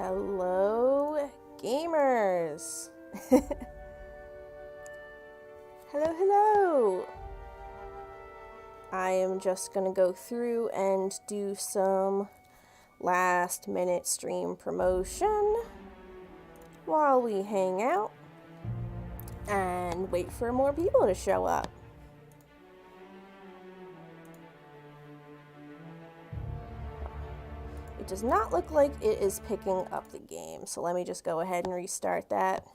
Hello, gamers. Hello. I am just gonna go through and do some last minute stream promotion while we hang out and wait for more people to show up. It does not look like it is picking up the game, so let me just go ahead and restart that.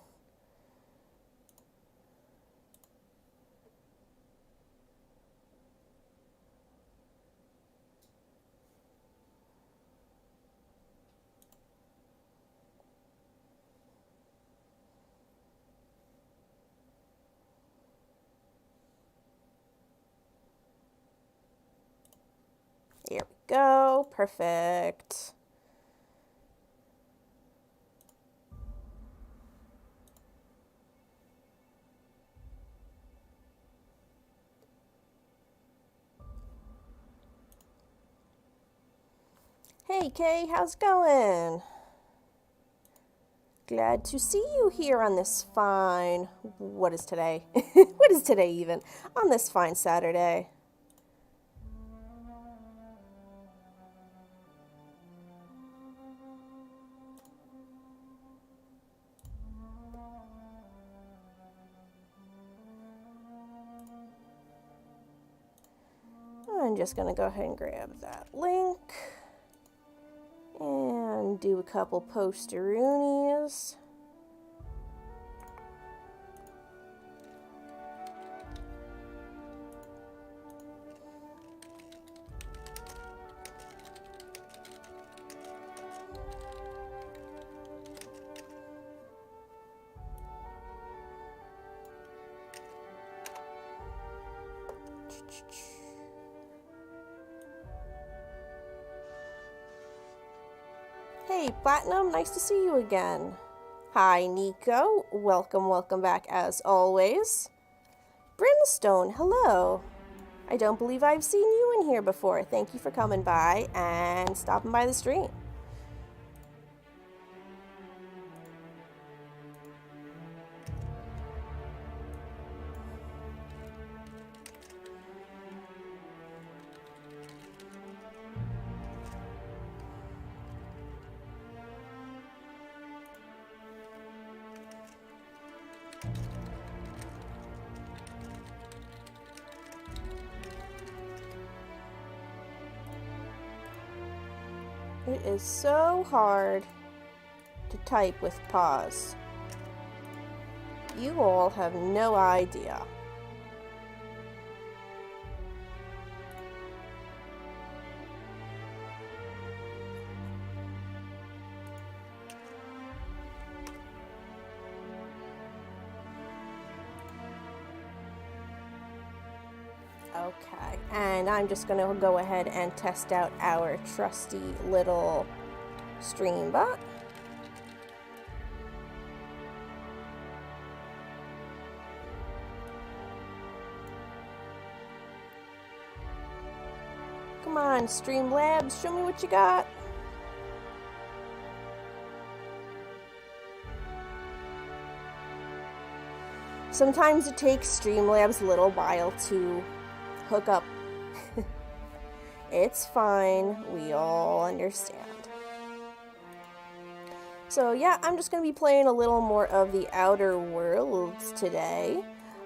Here we go. Perfect. Hey Kay, how's it going? Glad to see you here on this fine... What is today? What is today even? On this fine Saturday. I'm just going to go ahead and grab that link and do a couple posteroonies. Hey, Platinum, nice to see you again. Hi, Nico. Welcome back as always. Brimstone, hello. I don't believe I've seen you in here before. Thank you for coming by and stopping by the stream. It is so hard to type with pause. You all have no idea. Okay, and I'm just going to go ahead and test out our trusty little stream bot. Come on, Streamlabs, show me what you got. Sometimes it takes Streamlabs a little while to hook up. It's fine. We all understand. So yeah, I'm just going to be playing a little more of the Outer Worlds today.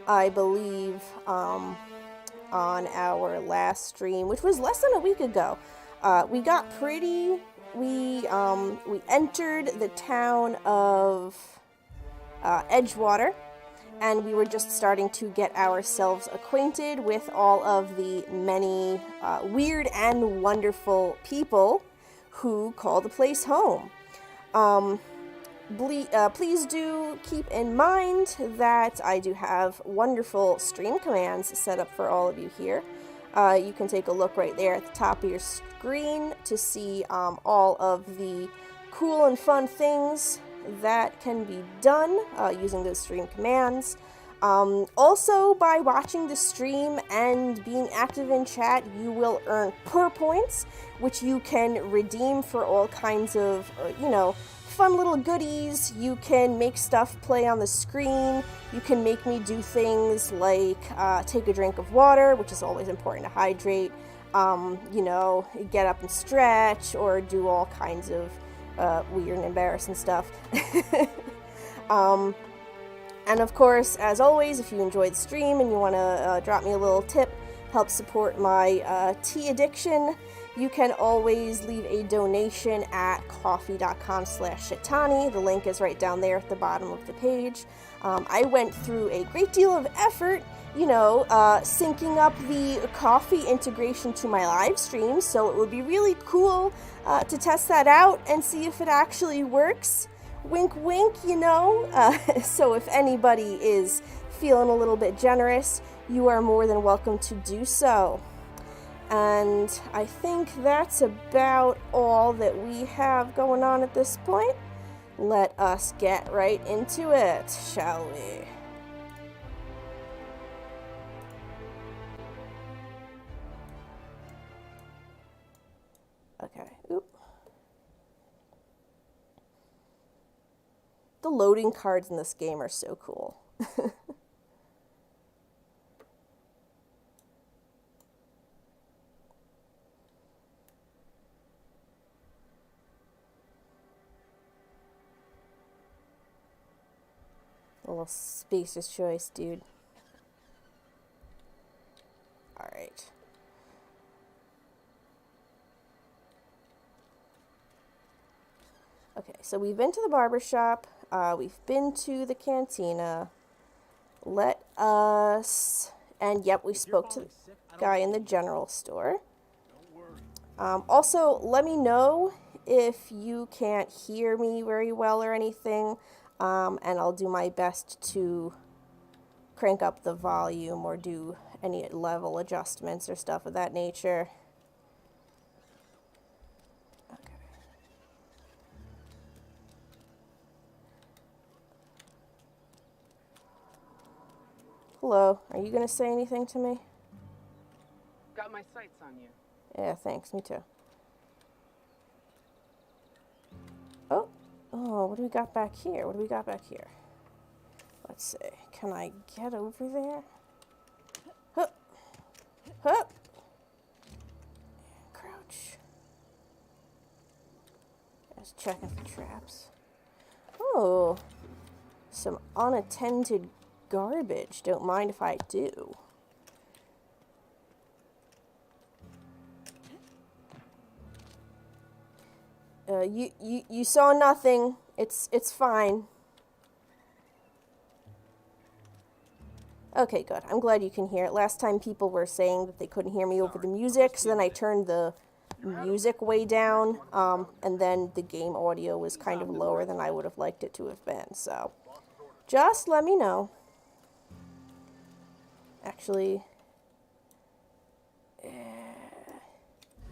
I believe on our last stream, which was less than a week ago, we got pretty. We entered the town of Edgewater. And we were just starting to get ourselves acquainted with all of the many weird and wonderful people who call the place home. Please do keep in mind that I do have wonderful stream commands set up for all of you here. You can take a look right there at the top of your screen to see all of the cool and fun things that can be done using those stream commands. Also, by watching the stream and being active in chat, you will earn points, which you can redeem for all kinds of, fun little goodies. You can make stuff play on the screen. You can make me do things like take a drink of water, which is always important to hydrate. You know, get up and stretch, or do all kinds of weird and embarrassing stuff. And of course, as always, if you enjoyed the stream and you want to drop me a little tip, help support my tea addiction, you can always leave a donation at coffee.com/Shetani. The link is right down there at the bottom of the page. I went through a great deal of effort, you know, syncing up the coffee integration to my live stream, so it would be really cool to test that out and see if it actually works. Wink, wink, you know. So if anybody is feeling a little bit generous, you are more than welcome to do so. And I think that's about all that we have going on at this point. Let us get right into it, shall we? Okay, oop. The loading cards in this game are so cool. A little spacer's choice, dude. Alright. Okay, so we've been to the barber shop. We've been to the cantina. Let us... And yep, we spoke to the guy in the general store. Also, let me know if you can't hear me very well or anything. And I'll do my best to crank up the volume or do any level adjustments or stuff of that nature. Okay. Hello, are you going to say anything to me? Got my sights on you. Yeah, thanks, me too. Oh, what do we got back here? What do we got back here? Let's see. Can I get over there? Hup. Hup. Crouch. Just checking for traps. Oh, some unattended garbage. Don't mind if I do. You saw nothing. It's fine. Okay, good. I'm glad you can hear it. Last time people were saying that they couldn't hear me over the music, so then I turned the music way down, and then the game audio was kind of lower than I would have liked it to have been, so just let me know. Actually,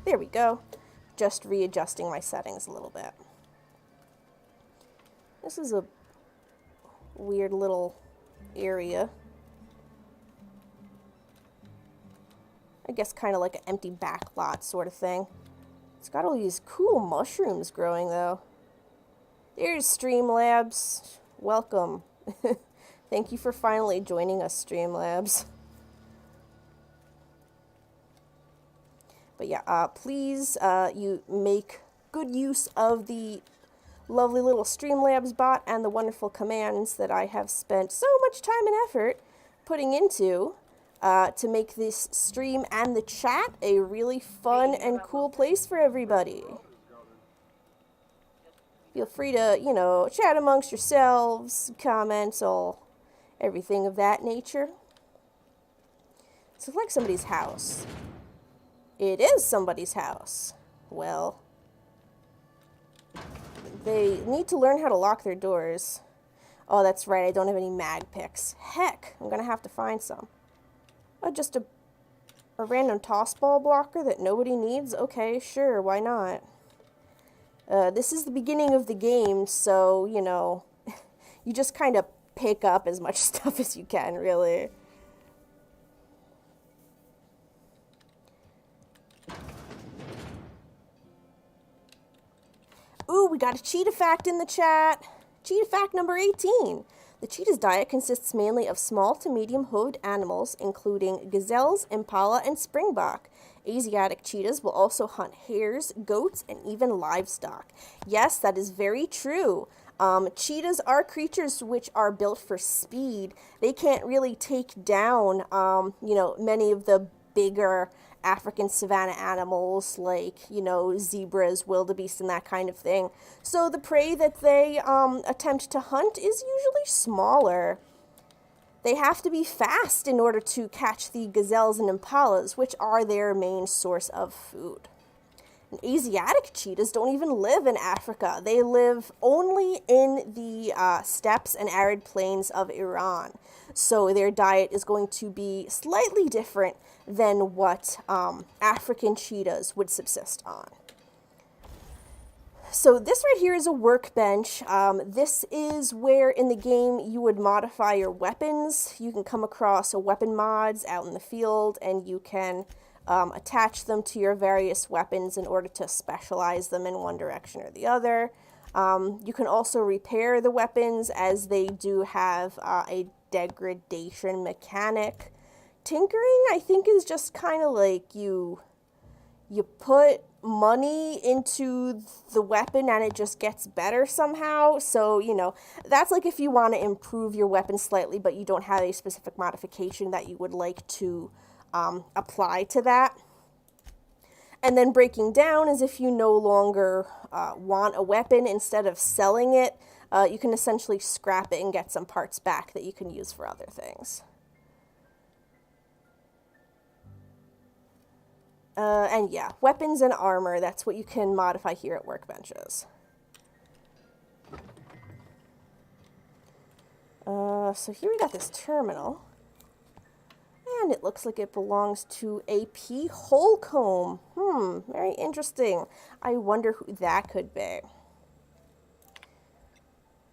there we go. Just readjusting my settings a little bit. This is a weird little area. I guess kind of like an empty backlot sort of thing. It's got all these cool mushrooms growing though. There's Streamlabs. Welcome. Thank you for finally joining us, Streamlabs. But yeah, please, you make good use of the lovely little Streamlabs bot and the wonderful commands that I have spent so much time and effort putting into to make this stream and the chat a really fun and cool place for everybody. Feel free to, you know, chat amongst yourselves, comments, everything of that nature. So it's like somebody's house. It is somebody's house. Well, they need to learn how to lock their doors. Oh, that's right, I don't have any mag picks. Heck, I'm gonna have to find some. Oh, just a random toss ball blocker that nobody needs? Okay, sure, why not? This is the beginning of the game, so, you know, you just kind of pick up as much stuff as you can, really. Ooh, we got a cheetah fact in the chat. Cheetah fact number 18. The cheetah's diet consists mainly of small to medium-hooved animals, including gazelles, impala, and springbok. Asiatic cheetahs will also hunt hares, goats, and even livestock. Yes, that is very true. Cheetahs are creatures which are built for speed. They can't really take down, many of the bigger African savanna animals like, zebras, wildebeest, and that kind of thing. So the prey that they attempt to hunt is usually smaller. They have to be fast in order to catch the gazelles and impalas, which are their main source of food. And Asiatic cheetahs don't even live in Africa. They live only in the steppes and arid plains of Iran. So their diet is going to be slightly different than what African cheetahs would subsist on. So this right here is a workbench. This is where in the game you would modify your weapons. You can come across weapon mods out in the field, and you can attach them to your various weapons in order to specialize them in one direction or the other. You can also repair the weapons, as they do have a degradation mechanic. Tinkering, I think, is just kind of like you put money into the weapon and it just gets better somehow. So, that's like if you want to improve your weapon slightly, but you don't have a specific modification that you would like to apply to that. And then breaking down is if you no longer want a weapon. Instead of selling it, you can essentially scrap it and get some parts back that you can use for other things. And yeah, weapons and armor, that's what you can modify here at workbenches. So here we got this terminal. And it looks like it belongs to AP Holcomb. Very interesting. I wonder who that could be.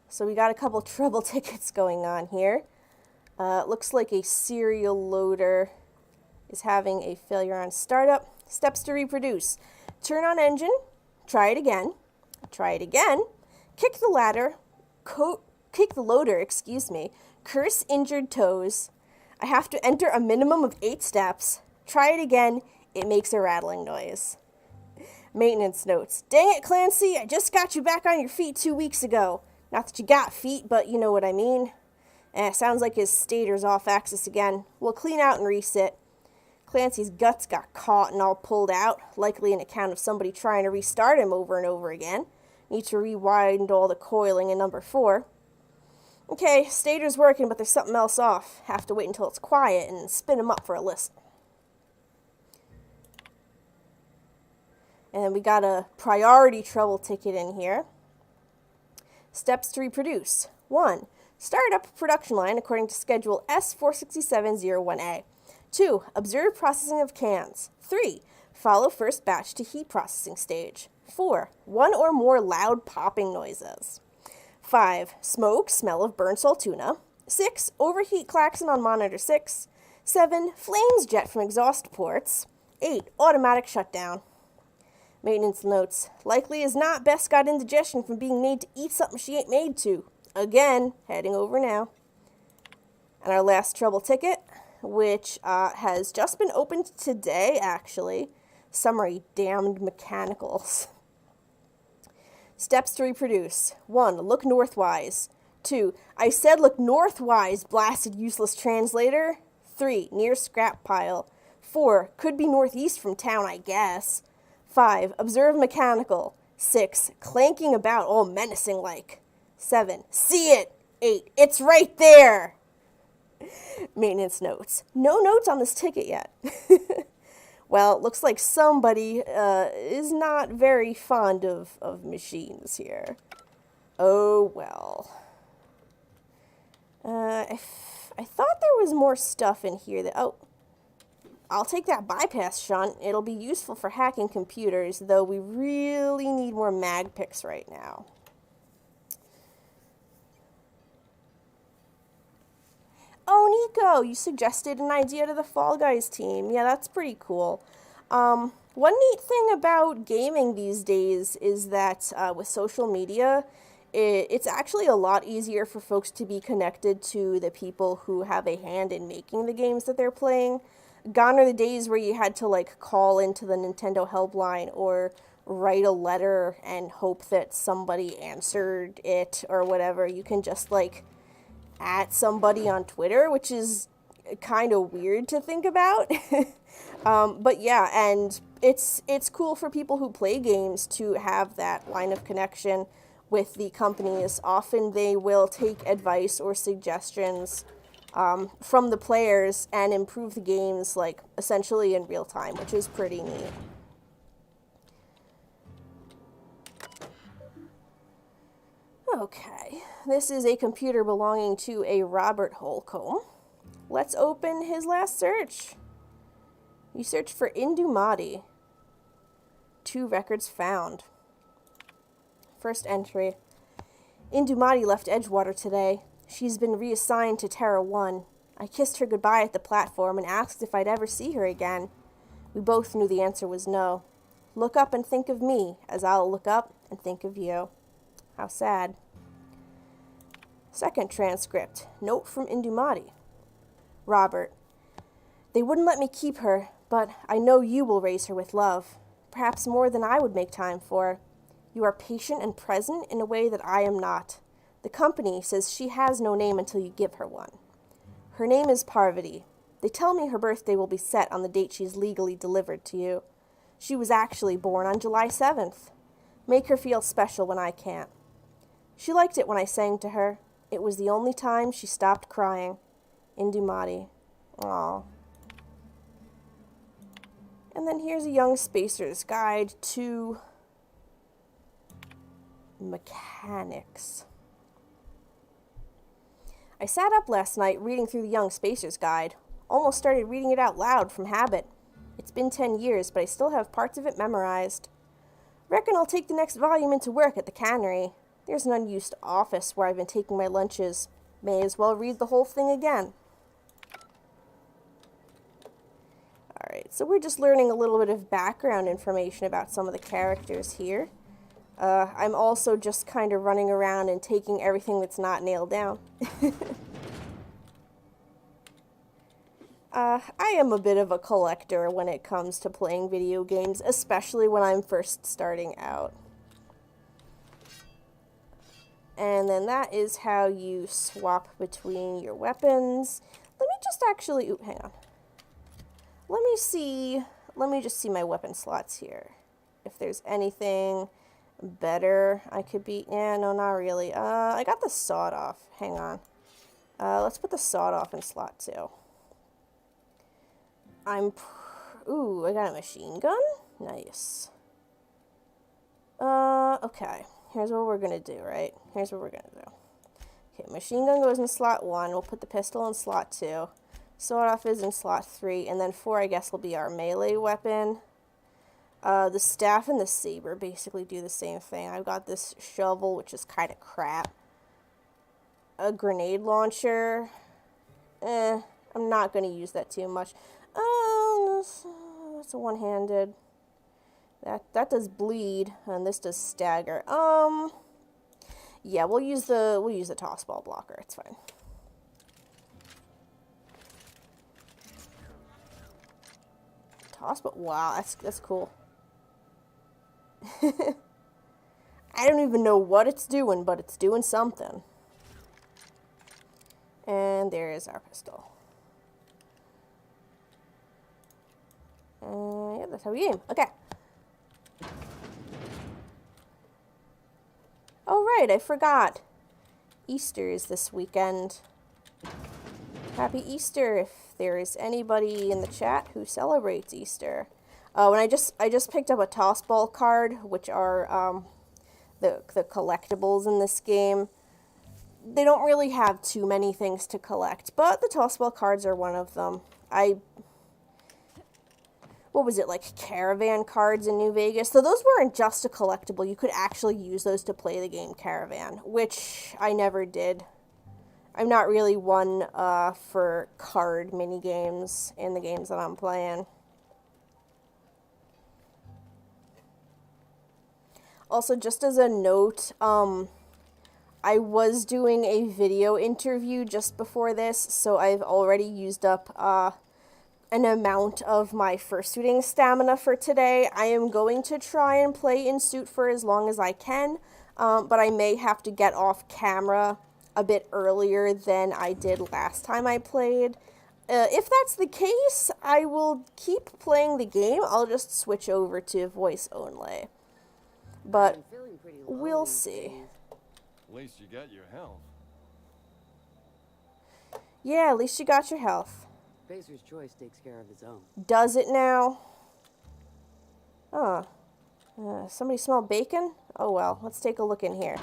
So we got a couple trouble tickets going on here. Looks like a serial loader is having a failure on startup. Steps to reproduce. Turn on engine. Try it again. Try it again. Kick the ladder. Kick the loader, Curse injured toes. I have to enter a minimum of 8 steps. Try it again. It makes a rattling noise. Maintenance notes. Dang it, Clancy. I just got you back on your feet 2 weeks ago. Not that you got feet, but you know what I mean. Sounds like his stator's off axis again. We'll clean out and reset. Clancy's guts got caught and all pulled out, likely an account of somebody trying to restart him over and over again. Need to rewind all the coiling in number 4. Okay, stator's working, but there's something else off. Have to wait until it's quiet and spin him up for a listen. And we got a priority trouble ticket in here. Steps to reproduce. 1. Start up production line according to schedule S46701A. 2. Observe processing of cans. 3. Follow first batch to heat processing stage. 4. 1 or more loud popping noises. 5. Smoke, smell of burnt salt tuna. 6. Overheat klaxon on monitor 6. 7. Flames jet from exhaust ports. 8. Automatic shutdown. Maintenance notes. Likely is not Bess got indigestion from being made to eat something she ain't made to. Again, heading over now. And our last trouble ticket, which has just been opened today, actually. Summary, damned mechanicals. Steps to reproduce. 1. Look northwise. 2. I said look northwise, blasted useless translator. 3. Near scrap pile. 4. Could be northeast from town, I guess. 5. Observe mechanical. 6. Clanking about, all menacing like. 7. See it. 8. It's right there. Maintenance notes. No notes on this ticket yet. Well, it looks like somebody is not very fond of machines here. Oh, well. I thought there was more stuff in here that... Oh, I'll take that bypass shunt. It'll be useful for hacking computers, though we really need more mag picks right now. Oh, Nico, you suggested an idea to the Fall Guys team. Yeah, that's pretty cool. One neat thing about gaming these days is that with social media, it's actually a lot easier for folks to be connected to the people who have a hand in making the games that they're playing. Gone are the days where you had to like call into the Nintendo helpline or write a letter and hope that somebody answered it or whatever. You can just like at somebody on Twitter, which is kind of weird to think about. But yeah, and it's cool for people who play games to have that line of connection with the companies. Often they will take advice or suggestions from the players and improve the games like essentially in real time, which is pretty neat. Okay, this is a computer belonging to a Robert Holcomb. Let's open his last search. You searched for Indumati. 2 records found. First entry. Indumati left Edgewater today. She's been reassigned to Terra 1. I kissed her goodbye at the platform and asked if I'd ever see her again. We both knew the answer was no. Look up and think of me, as I'll look up and think of you. How sad. Second transcript. Note from Indumati. Robert. They wouldn't let me keep her, but I know you will raise her with love. Perhaps more than I would make time for. You are patient and present in a way that I am not. The company says she has no name until you give her one. Her name is Parvati. They tell me her birthday will be set on the date she's legally delivered to you. She was actually born on July 7th. Make her feel special when I can't. She liked it when I sang to her. It was the only time she stopped crying. Indumati. Aww. And then here's a young spacer's guide to mechanics. I sat up last night reading through the Young Spacer's Guide. Almost started reading it out loud from habit. It's been 10 years, but I still have parts of it memorized. Reckon I'll take the next volume into work at the cannery. There's an unused office where I've been taking my lunches. May as well read the whole thing again. Alright, so we're just learning a little bit of background information about some of the characters here. I'm also just kind of running around and taking everything that's not nailed down. I am a bit of a collector when it comes to playing video games, especially when I'm first starting out. And then that is how you swap between your weapons. Let me just actually, ooh, hang on. Let me just see my weapon slots here. If there's anything better I could be, yeah, no, not really. I got the sawed off, hang on. Let's put the sawed off in slot 2. Ooh, I got a machine gun? Nice. Okay. Here's what we're gonna do, right? Here's what we're gonna do. Okay, machine gun goes in slot 1. We'll put the pistol in slot 2. Sawed off is in slot 3. And then 4, I guess, will be our melee weapon. The staff and the saber basically do the same thing. I've got this shovel, which is kind of crap. A grenade launcher. I'm not going to use that too much. That's a one-handed. That does bleed, and this does stagger. Yeah, we'll use the toss ball blocker. It's fine. Toss ball. Wow, that's cool. I don't even know what it's doing, but it's doing something. And there is our pistol. Yeah, that's how we aim. Okay. Oh, right, I forgot. Easter is this weekend. Happy Easter if there is anybody in the chat who celebrates Easter. And I just picked up a toss ball card, which are the collectibles in this game. They don't really have too many things to collect, but the toss ball cards are one of them. What was it, like Caravan cards in New Vegas? So those weren't just a collectible. You could actually use those to play the game Caravan, which I never did. I'm not really one for card mini games in the games that I'm playing. Also, just as a note, I was doing a video interview just before this, so I've already used up an amount of my fursuiting stamina for today. I am going to try and play in suit for as long as I can, but I may have to get off camera a bit earlier than I did last time I played. If that's the case, I will keep playing the game. I'll just switch over to voice only. But we'll see. At least you got your health. Yeah, at least you got your health. Spacer's choice takes care of its own. Does it now? Oh. Somebody smell bacon? Oh well, let's take a look in here.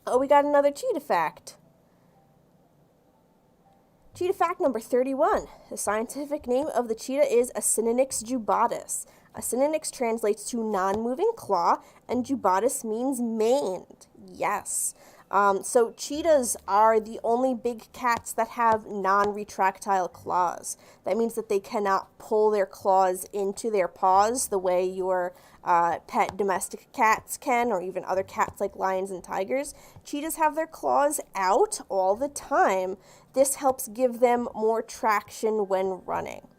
Oh, we got another cheetah fact. Cheetah fact number 31. The scientific name of the cheetah is Acinonyx jubatus. Acinonyx translates to non-moving claw, and jubatus means maned. Yes. So cheetahs are the only big cats that have non-retractile claws. That means that they cannot pull their claws into their paws the way your pet domestic cats can, or even other cats like lions and tigers. Cheetahs have their claws out all the time. This helps give them more traction when running.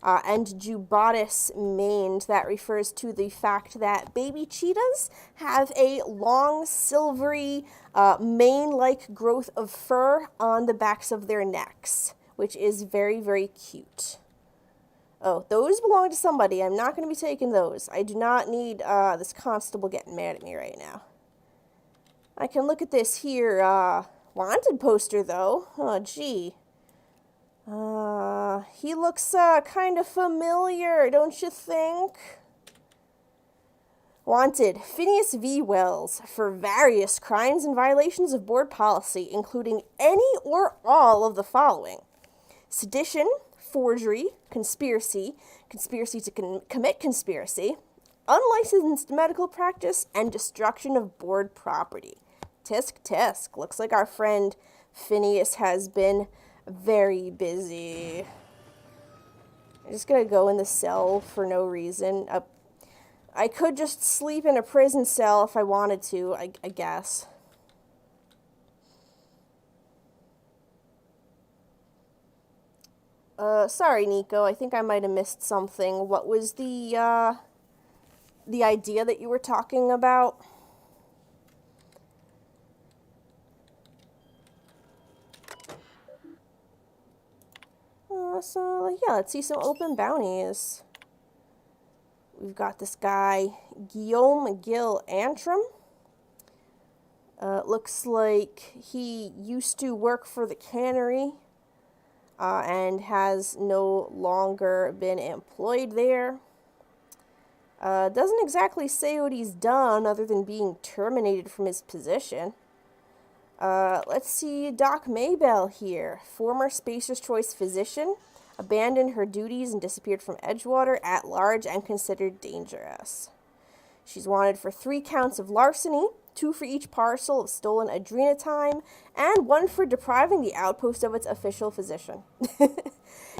And jubatus maned, that refers to the fact that baby cheetahs have a long, silvery, mane-like growth of fur on the backs of their necks, which is very, very cute. Oh, those belong to somebody. I'm not going to be taking those. I do not need this constable getting mad at me right now. I can look at this here wanted poster, though. Oh, gee. He looks kind of familiar, don't you think? Wanted, Phineas V. Wells, for various crimes and violations of board policy, including any or all of the following: sedition, forgery, conspiracy, conspiracy to commit conspiracy, unlicensed medical practice, and destruction of board property. Tisk, tisk. Looks like our friend Phineas has been very busy. I'm just gonna go in the cell for no reason. I could just sleep in a prison cell if I wanted to, I guess. Sorry, Nico. I think I might have missed something. What was the idea that you were talking about? So, yeah, let's see some open bounties. We've got this guy, Guillaume Gil Antrim. Looks like he used to work for the cannery and has no longer been employed there. Doesn't exactly say what he's done other than being terminated from his position. Let's see Doc Maybell here, former Spacer's Choice physician, abandoned her duties and disappeared from Edgewater at large and considered dangerous. She's wanted for 3 counts of larceny, 2 for each parcel of stolen adrenatime, and 1 for depriving the outpost of its official physician.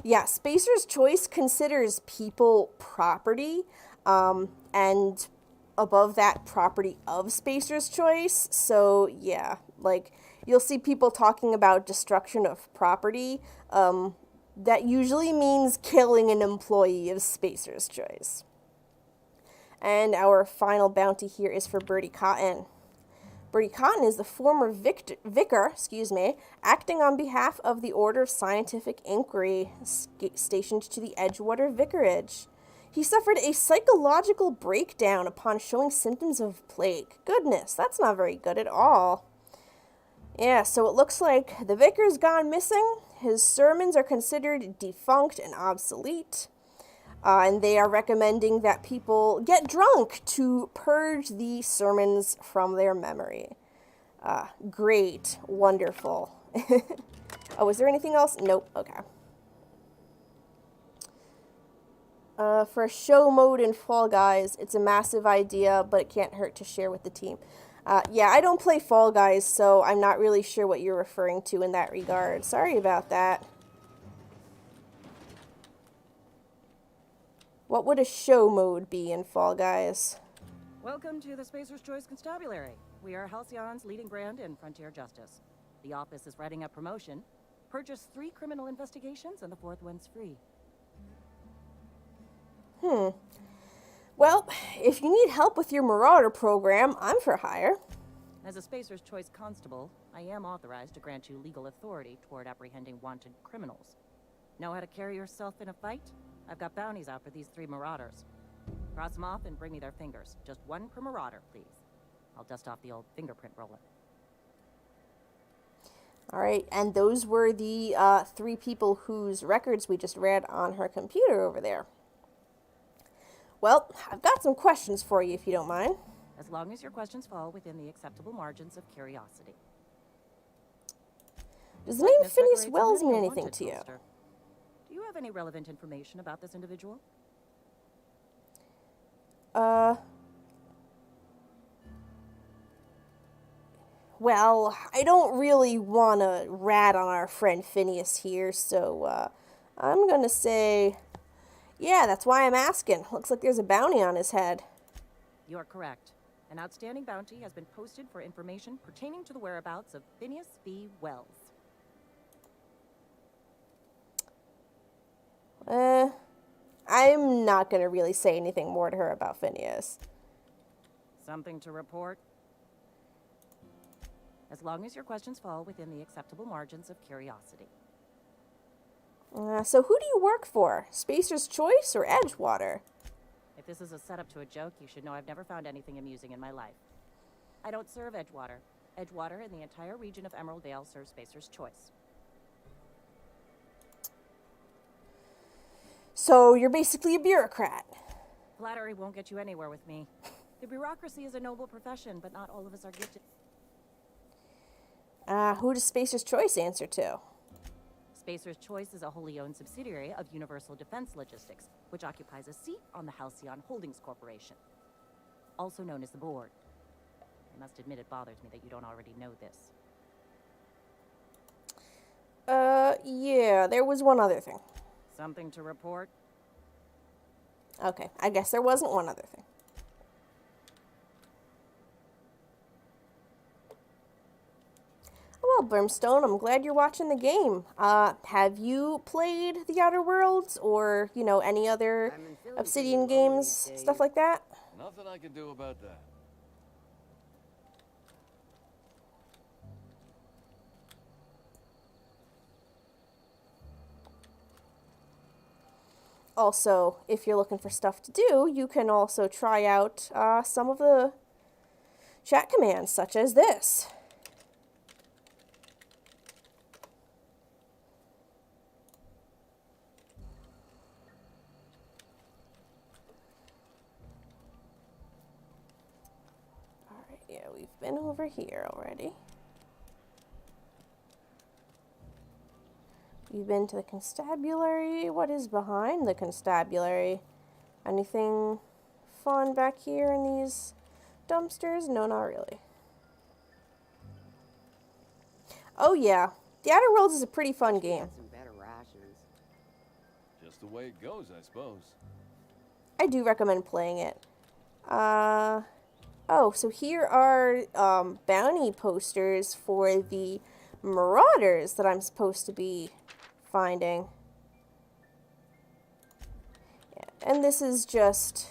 Yeah, Spacer's Choice considers people property, and above that, property of Spacer's Choice. So, yeah, like, you'll see people talking about destruction of property. That usually means killing an employee of Spacer's Choice. And our final bounty here is for Bertie Cotton. Bertie Cotton is the former vicar, acting on behalf of the Order of Scientific Inquiry, stationed to the Edgewater Vicarage. He suffered a psychological breakdown upon showing symptoms of plague. Goodness, that's not very good at all. Yeah, so it looks like the vicar's gone missing. His sermons are considered defunct and obsolete. And they are recommending that people get drunk to purge the sermons from their memory. Great. Wonderful. Oh, is there anything else? Nope. Okay. For show mode in Fall Guys, it's a massive idea, but it can't hurt to share with the team. Yeah, I don't play Fall Guys, so I'm not really sure what you're referring to in that regard. Sorry about that. What would a show mode be in Fall Guys? Welcome to the Spacer's Choice Constabulary. We are Halcyon's leading brand in frontier justice. The office is writing a promotion. Purchase 3 criminal investigations and the 4th one's free. Well, if you need help with your Marauder program, I'm for hire. As a Spacer's Choice constable, I am authorized to grant you legal authority toward apprehending wanted criminals. Know how to carry yourself in a fight? I've got bounties out for these 3 marauders. Cross them off and bring me their fingers. Just 1 per marauder, please. I'll dust off the old fingerprint roller. Alright, and those were the 3 people whose records we just read on her computer over there. Well, I've got some questions for you if you don't mind. As long as your questions fall within the acceptable margins of curiosity. Does the name Miss Phineas decorates Wells many mean a anything wanted to you? poster. Do you have any relevant information about this individual? Well, I don't really want to rat on our friend Phineas here, so, I'm gonna say, yeah, that's why I'm asking. Looks like there's a bounty on his head. You are correct. An outstanding bounty has been posted for information pertaining to the whereabouts of Phineas B. Wells. I'm not gonna really say anything more to her about Phineas. Something to report? As long as your questions fall within the acceptable margins of curiosity. So who do you work for? Spacer's Choice or Edgewater? If this is a setup to a joke, you should know I've never found anything amusing in my life. I don't serve Edgewater. Edgewater and the entire region of Emerald Vale serve Spacer's Choice. So you're basically a bureaucrat. Flattery won't get you anywhere with me. The bureaucracy is a noble profession, but not all of us are gifted. Who does Spacer's Choice answer to? Spacer's Choice is a wholly owned subsidiary of Universal Defense Logistics, which occupies a seat on the Halcyon Holdings Corporation, also known as the Board. I must admit it bothers me that you don't already know this. Yeah, there was one other thing. Something to report? Okay, I guess there wasn't one other thing. Well, Brimstone, I'm glad you're watching the game. Have you played The Outer Worlds or, you know, any other I'm in Philly Obsidian pretty low games, these stuff days. like that? Nothing I can do about that. Also, if you're looking for stuff to do, you can also try out some of the chat commands, such as this. Alright, yeah, we've been over here already. We've been to the constabulary. What is behind the constabulary? Anything fun back here in these dumpsters? No, not really. Oh yeah, The Outer Worlds is a pretty fun game. Some better rations. Just the way it goes, I suppose. I do recommend playing it. Oh, so here are bounty posters for the Marauders that I'm supposed to be finding. Yeah, and this is just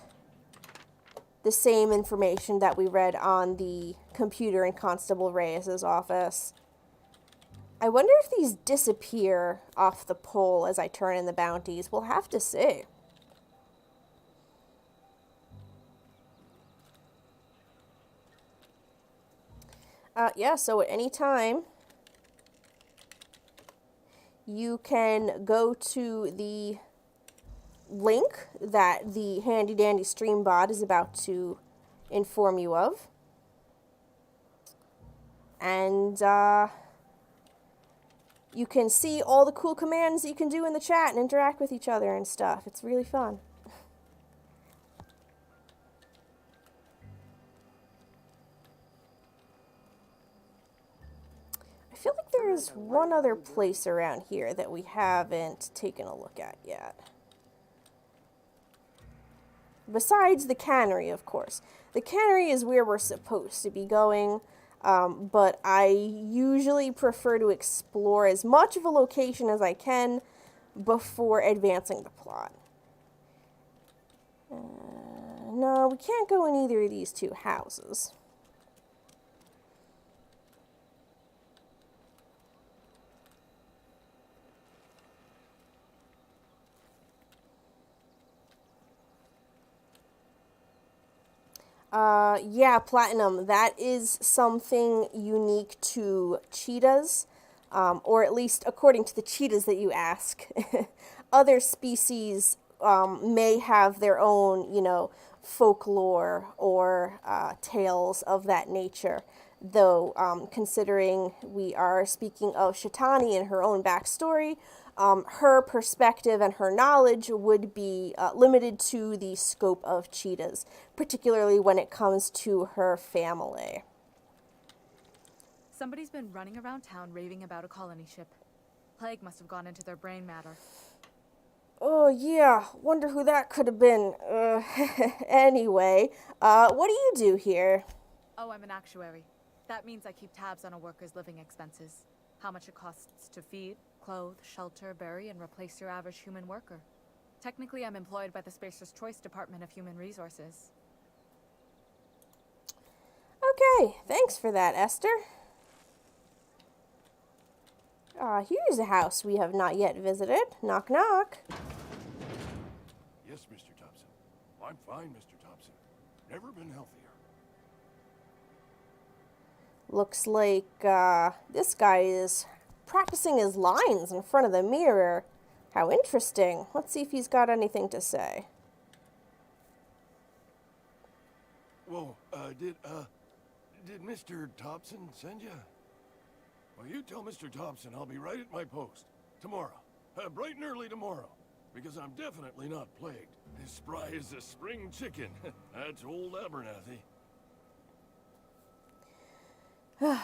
the same information that we read on the computer in Constable Reyes's office. I wonder if these disappear off the pole as I turn in the bounties. We'll have to see. Yeah, so at any time, you can go to the link that the handy dandy stream bot is about to inform you of. And you can see all the cool commands that you can do in the chat and interact with each other and stuff. It's really fun. I feel like there's one other place around here that we haven't taken a look at yet. besides the cannery, of course. The cannery is where we're supposed to be going, but I usually prefer to explore as much of a location as I can before advancing the plot. No, we can't go in either of these two houses. Yeah, Platinum, that is something unique to cheetahs, or at least according to the cheetahs that you ask. Other species may have their own, folklore or tales of that nature, though considering we are speaking of Shetani and her own backstory, her perspective and her knowledge would be limited to the scope of cheetahs, particularly when it comes to her family. Somebody's been running around town raving about a colony ship. Plague must have gone into their brain matter. Oh, yeah. Wonder who that could have been. Anyway, what do you do here? Oh, I'm an actuary. That means I keep tabs on a worker's living expenses. How much it costs to feed, clothe, shelter, bury, and replace your average human worker. Technically, I'm employed by the Spacer's Choice Department of Human Resources. Okay, thanks for that, Esther. Here's a house we have not yet visited. Knock, knock. Yes, Mr. Thompson. I'm fine, Mr. Thompson. Never been healthier. Looks like this guy is practicing his lines in front of the mirror. How interesting. Let's see if he's got anything to say. Whoa, did Mr. Thompson send you? Well, you tell Mr. Thompson I'll be right at my post. Tomorrow. Bright and early tomorrow. Because I'm definitely not plagued. As spry as a spring chicken. That's old Abernathy. You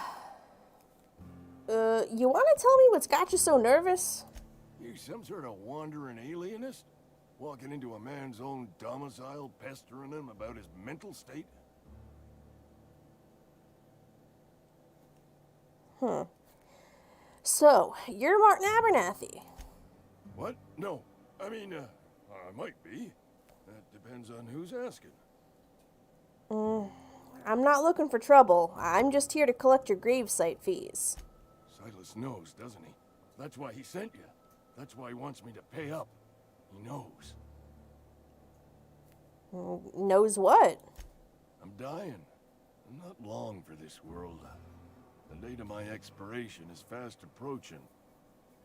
want to tell me what's got you so nervous? You some sort of wandering alienist? Walking into a man's own domicile, pestering him about his mental state? So, you're Martin Abernathy. What? No. I mean, I might be. That depends on who's asking. I'm not looking for trouble. I'm just here to collect your gravesite fees. Silas knows, doesn't he? That's why he sent you. That's why he wants me to pay up. He knows. Knows what? I'm dying. I'm not long for this world. The date of my expiration is fast approaching.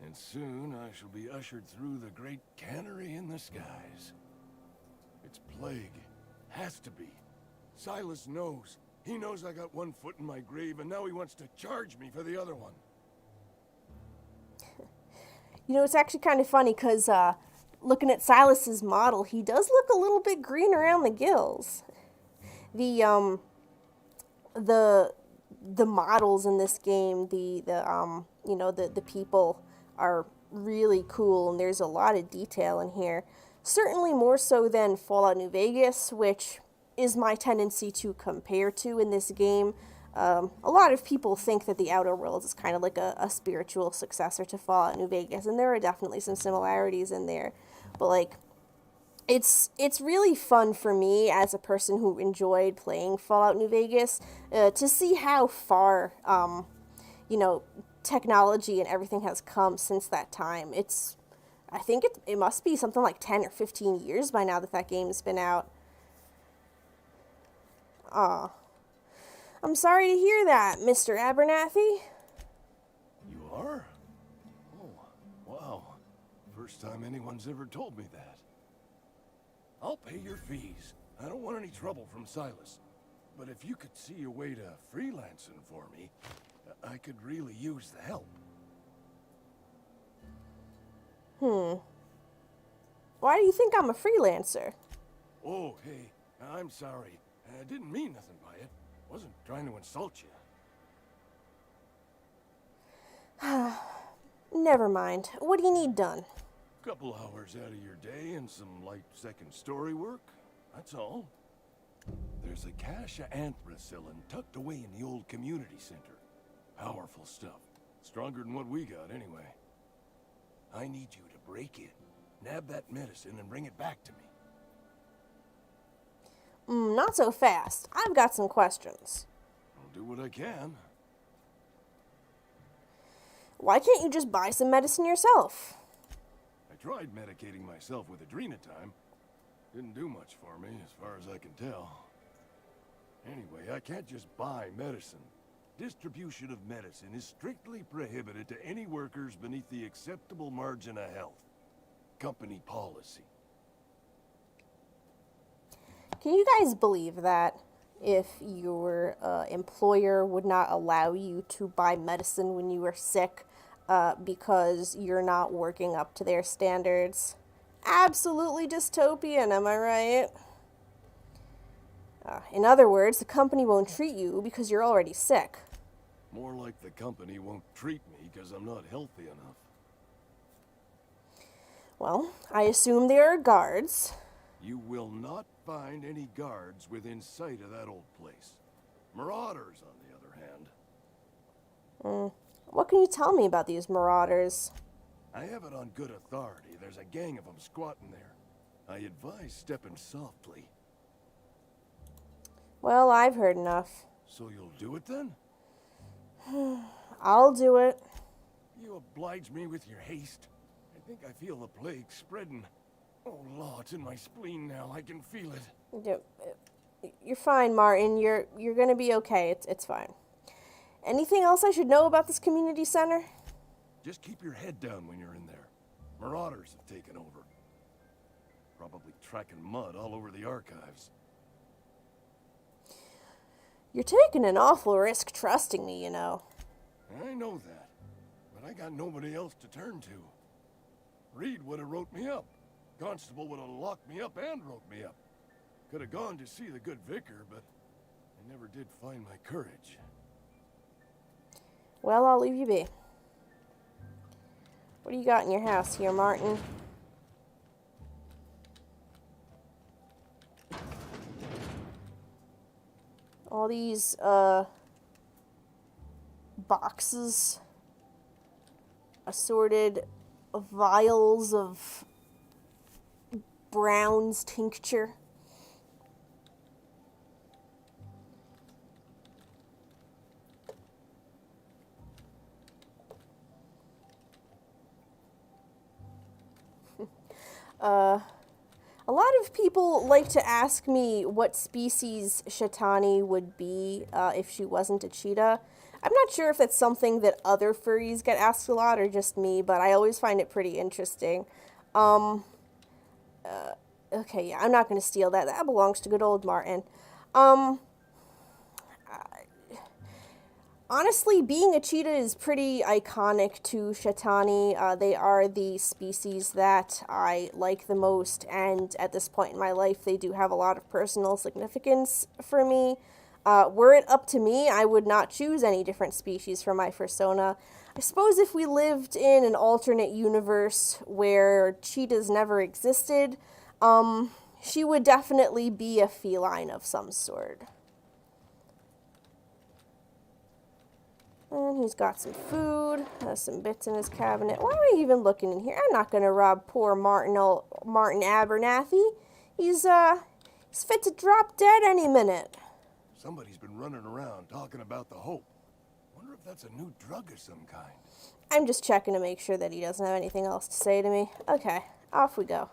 And soon I shall be ushered through the great cannery in the skies. It's plague. Has to be. Silas knows. He knows I got one foot in my grave, and now he wants to charge me for the other one. It's actually kind of funny because looking at Silas's model, he does look a little bit green around the gills. The models in this game, the people are really cool, and there's a lot of detail in here. Certainly more so than Fallout New Vegas, which is my tendency to compare to in this game. A lot of people think that the Outer Worlds is kind of like a spiritual successor to Fallout New Vegas, and there are definitely some similarities in there. But it's really fun for me as a person who enjoyed playing Fallout New Vegas to see how far technology and everything has come since that time. I think it must be something like 10 or 15 years by now that game's been out. I'm sorry to hear that, Mr. Abernathy. You are? Oh, wow. First time anyone's ever told me that. I'll pay your fees. I don't want any trouble from Silas. But if you could see a way to freelancing for me, I could really use the help. Why do you think I'm a freelancer? Oh, hey, I'm sorry. I didn't mean nothing by it. Wasn't trying to insult you. Never mind. What do you need done? Couple hours out of your day and some light second story work. That's all. There's a cache of anthracillin tucked away in the old community center. Powerful stuff. Stronger than what we got, anyway. I need you to break in, nab that medicine, and bring it back to me. Not so fast. I've got some questions. I'll do what I can. Why can't you just buy some medicine yourself? I tried medicating myself with adrenatime. Didn't do much for me, as far as I can tell. Anyway, I can't just buy medicine. Distribution of medicine is strictly prohibited to any workers beneath the acceptable margin of health. Company policy. Can you guys believe that? If your employer would not allow you to buy medicine when you were sick because you're not working up to their standards. Absolutely dystopian, am I right? In other words, the company won't treat you because you're already sick. More like the company won't treat me because I'm not healthy enough. Well, I assume there are guards. You will not find any guards within sight of that old place. Marauders, on the other hand. What can you tell me about these marauders? I have it on good authority. There's a gang of them squatting there. I advise stepping softly. Well, I've heard enough. So you'll do it then? I'll do it. You oblige me with your haste. I think I feel the plague spreading. Oh, Law, it's in my spleen now. I can feel it. You're fine, Martin. You're gonna be okay. It's fine. Anything else I should know about this community center? Just keep your head down when you're in there. Marauders have taken over. Probably tracking mud all over the archives. You're taking an awful risk trusting me, you know. I know that, but I got nobody else to turn to. Reed would have wrote me up. Constable would have locked me up and wrote me up. Could have gone to see the good vicar, but I never did find my courage. Well, I'll leave you be. What do you got in your house here, Martin? All these, boxes. Assorted vials of Brown's tincture. A lot of people like to ask me what species Shetani would be if she wasn't a cheetah. I'm not sure if that's something that other furries get asked a lot or just me, but I always find it pretty interesting. Okay, yeah, I'm not going to steal that. That belongs to good old Martin. Honestly, being a cheetah is pretty iconic to Shetani. They are the species that I like the most, and at this point in my life, they do have a lot of personal significance for me. Were it up to me, I would not choose any different species for my fursona. I suppose if we lived in an alternate universe where cheetahs never existed, she would definitely be a feline of some sort. And he's got some food, has some bits in his cabinet. Why am I even looking in here? I'm not going to rob poor Martin Abernathy. He's fit to drop dead any minute. Somebody's been running around talking about the Hope. Wonder if that's a new drug of some kind. I'm just checking to make sure that he doesn't have anything else to say to me. Okay, off we go.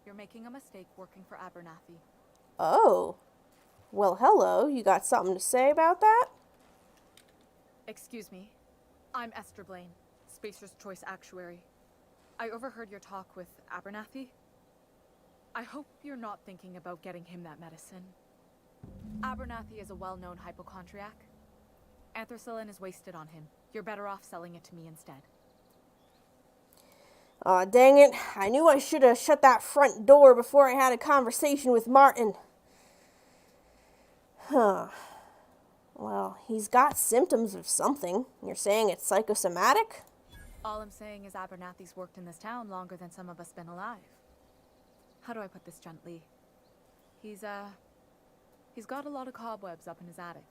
You're making a mistake working for Abernathy. Oh. Well, hello. You got something to say about that? Excuse me. I'm Esther Blaine, Spacer's Choice Actuary. I overheard your talk with Abernathy. I hope you're not thinking about getting him that medicine. Abernathy is a well-known hypochondriac. Anthracillin is wasted on him. You're better off selling it to me instead. Aw, dang it. I knew I should have shut that front door before I had a conversation with Martin. Huh. Well, he's got symptoms of something. You're saying it's psychosomatic? All I'm saying is Abernathy's worked in this town longer than some of us been alive. How do I put this gently? He's got a lot of cobwebs up in his attic.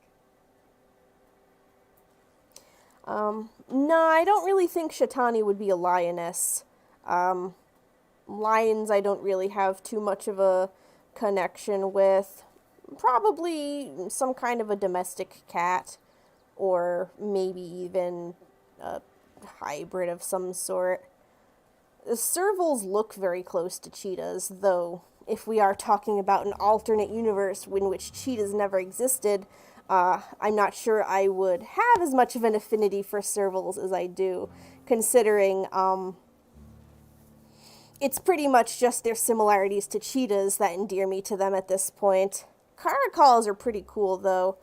No, I don't really think Shetani would be a lioness. Lions I don't really have too much of a connection with. Probably some kind of a domestic cat, or maybe even a hybrid of some sort. The servals look very close to cheetahs, though if we are talking about an alternate universe in which cheetahs never existed, I'm not sure I would have as much of an affinity for servals as I do, considering it's pretty much just their similarities to cheetahs that endear me to them at this point. Caracals are pretty cool, though.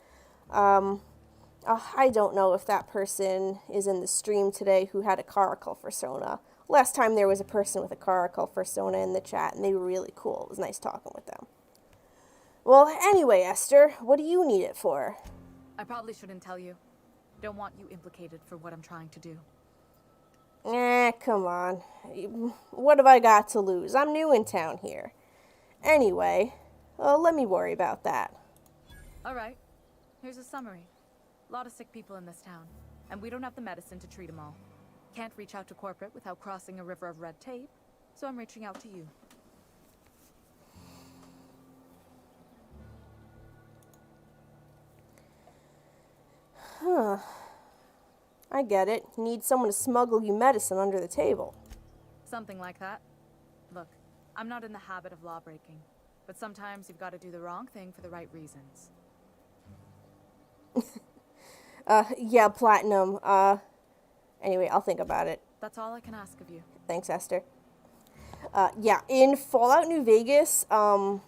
I don't know if that person is in the stream today who had a caracal persona. Last time there was a person with a caracal persona in the chat, and they were really cool. It was nice talking with them. Well, anyway, Esther, what do you need it for? I probably shouldn't tell you. Don't want you implicated for what I'm trying to do. Come on. What have I got to lose? I'm new in town here. Anyway, let me worry about that. Alright, here's a summary. A lot of sick people in this town, and we don't have the medicine to treat them all. Can't reach out to corporate without crossing a river of red tape, so I'm reaching out to you. Huh. I get it. You need someone to smuggle you medicine under the table. Something like that. Look, I'm not in the habit of law breaking, but sometimes you've got to do the wrong thing for the right reasons. Yeah, Platinum. Anyway, I'll think about it. That's all I can ask of you. Thanks, Esther. Yeah, in Fallout New Vegas, the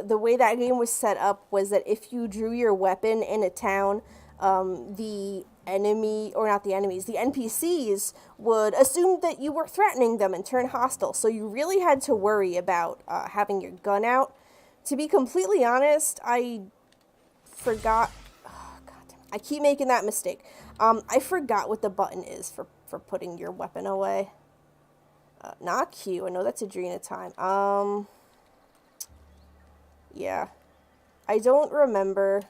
way that game was set up was that if you drew your weapon in a town, the enemy, or not the enemies, the NPCs would assume that you were threatening them and turn hostile. So you really had to worry about having your gun out. To be completely honest, I forgot. Oh, God damn, I keep making that mistake. I forgot what the button is for putting your weapon away. Not Q. I know that's Adrena time. Yeah. I don't remember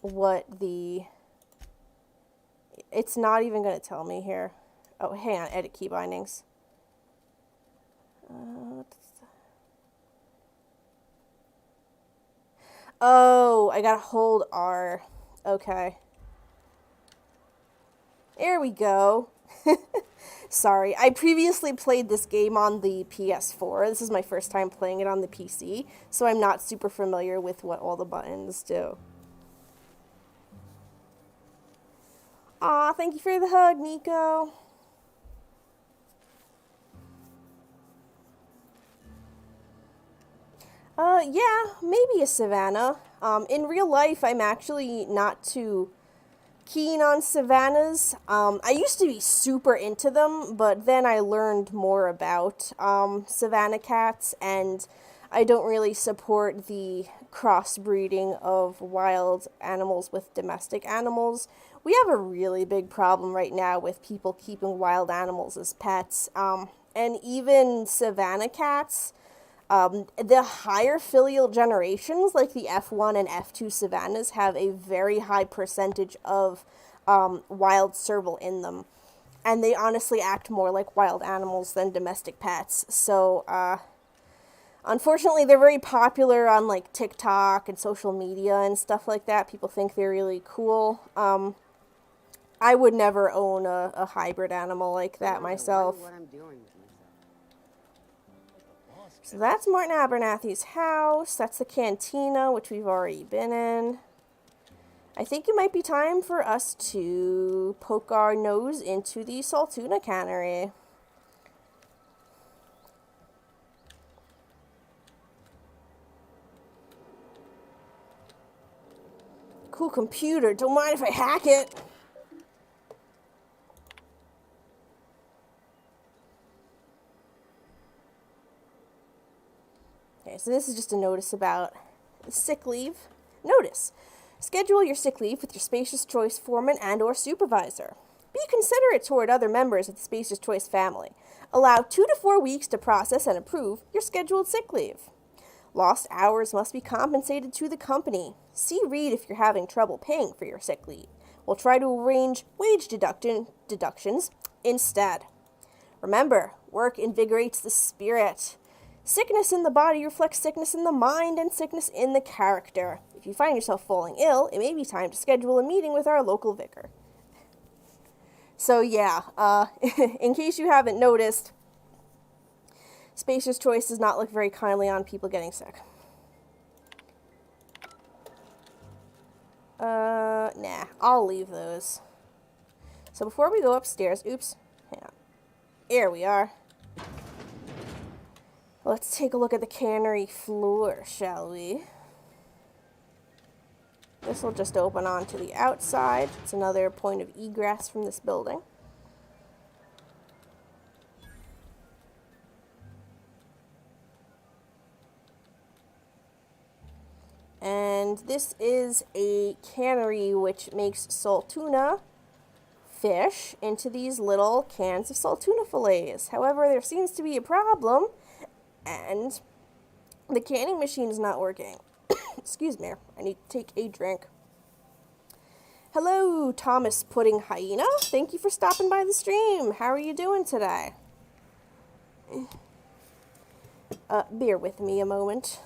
what the... It's not even going to tell me here. Oh, hang on. Edit key bindings. Oh, I gotta hold R. Okay. There we go. Sorry, I previously played this game on the PS4. This is my first time playing it on the PC, so I'm not super familiar with what all the buttons do. Aw, thank you for the hug, Nico. Yeah, maybe a savanna. In real life, I'm actually not too keen on savannas. I used to be super into them, but then I learned more about savanna cats, and I don't really support the crossbreeding of wild animals with domestic animals. We have a really big problem right now with people keeping wild animals as pets, and even savanna cats. The higher filial generations, like the F1 and F2 savannas, have a very high percentage of wild serval in them. And they honestly act more like wild animals than domestic pets. So, unfortunately, they're very popular on, like, TikTok and social media and stuff like that. People think they're really cool. I would never own a hybrid animal like that myself. What I'm doing with myself. So that's Martin Abernathy's house. That's the cantina, which we've already been in. I think it might be time for us to poke our nose into the Saltuna cannery. Cool computer. Don't mind if I hack it. Okay, so this is just a notice about sick leave. Notice. Schedule your sick leave with your Spacious Choice foreman and or supervisor. Be considerate toward other members of the Spacious Choice family. Allow 2 to 4 weeks to process and approve your scheduled sick leave. Lost hours must be compensated to the company. See Reed if you're having trouble paying for your sick leave. We'll try to arrange wage deductions instead. Remember, work invigorates the spirit. Sickness in the body reflects sickness in the mind and sickness in the character. If you find yourself falling ill, it may be time to schedule a meeting with our local vicar. So yeah, in case you haven't noticed, Spacer's Choice does not look very kindly on people getting sick. Nah, I'll leave those. So before we go upstairs, oops, hang on. Here we are. Let's take a look at the cannery floor, shall we? This will just open onto the outside. It's another point of egress from this building. And this is a cannery which makes salt tuna fish into these little cans of salt tuna fillets. However, there seems to be a problem, and the canning machine is not working. Excuse me, I need to take a drink. Hello, Thomas Pudding Hyena. Thank you for stopping by the stream. How are you doing today? Bear with me a moment.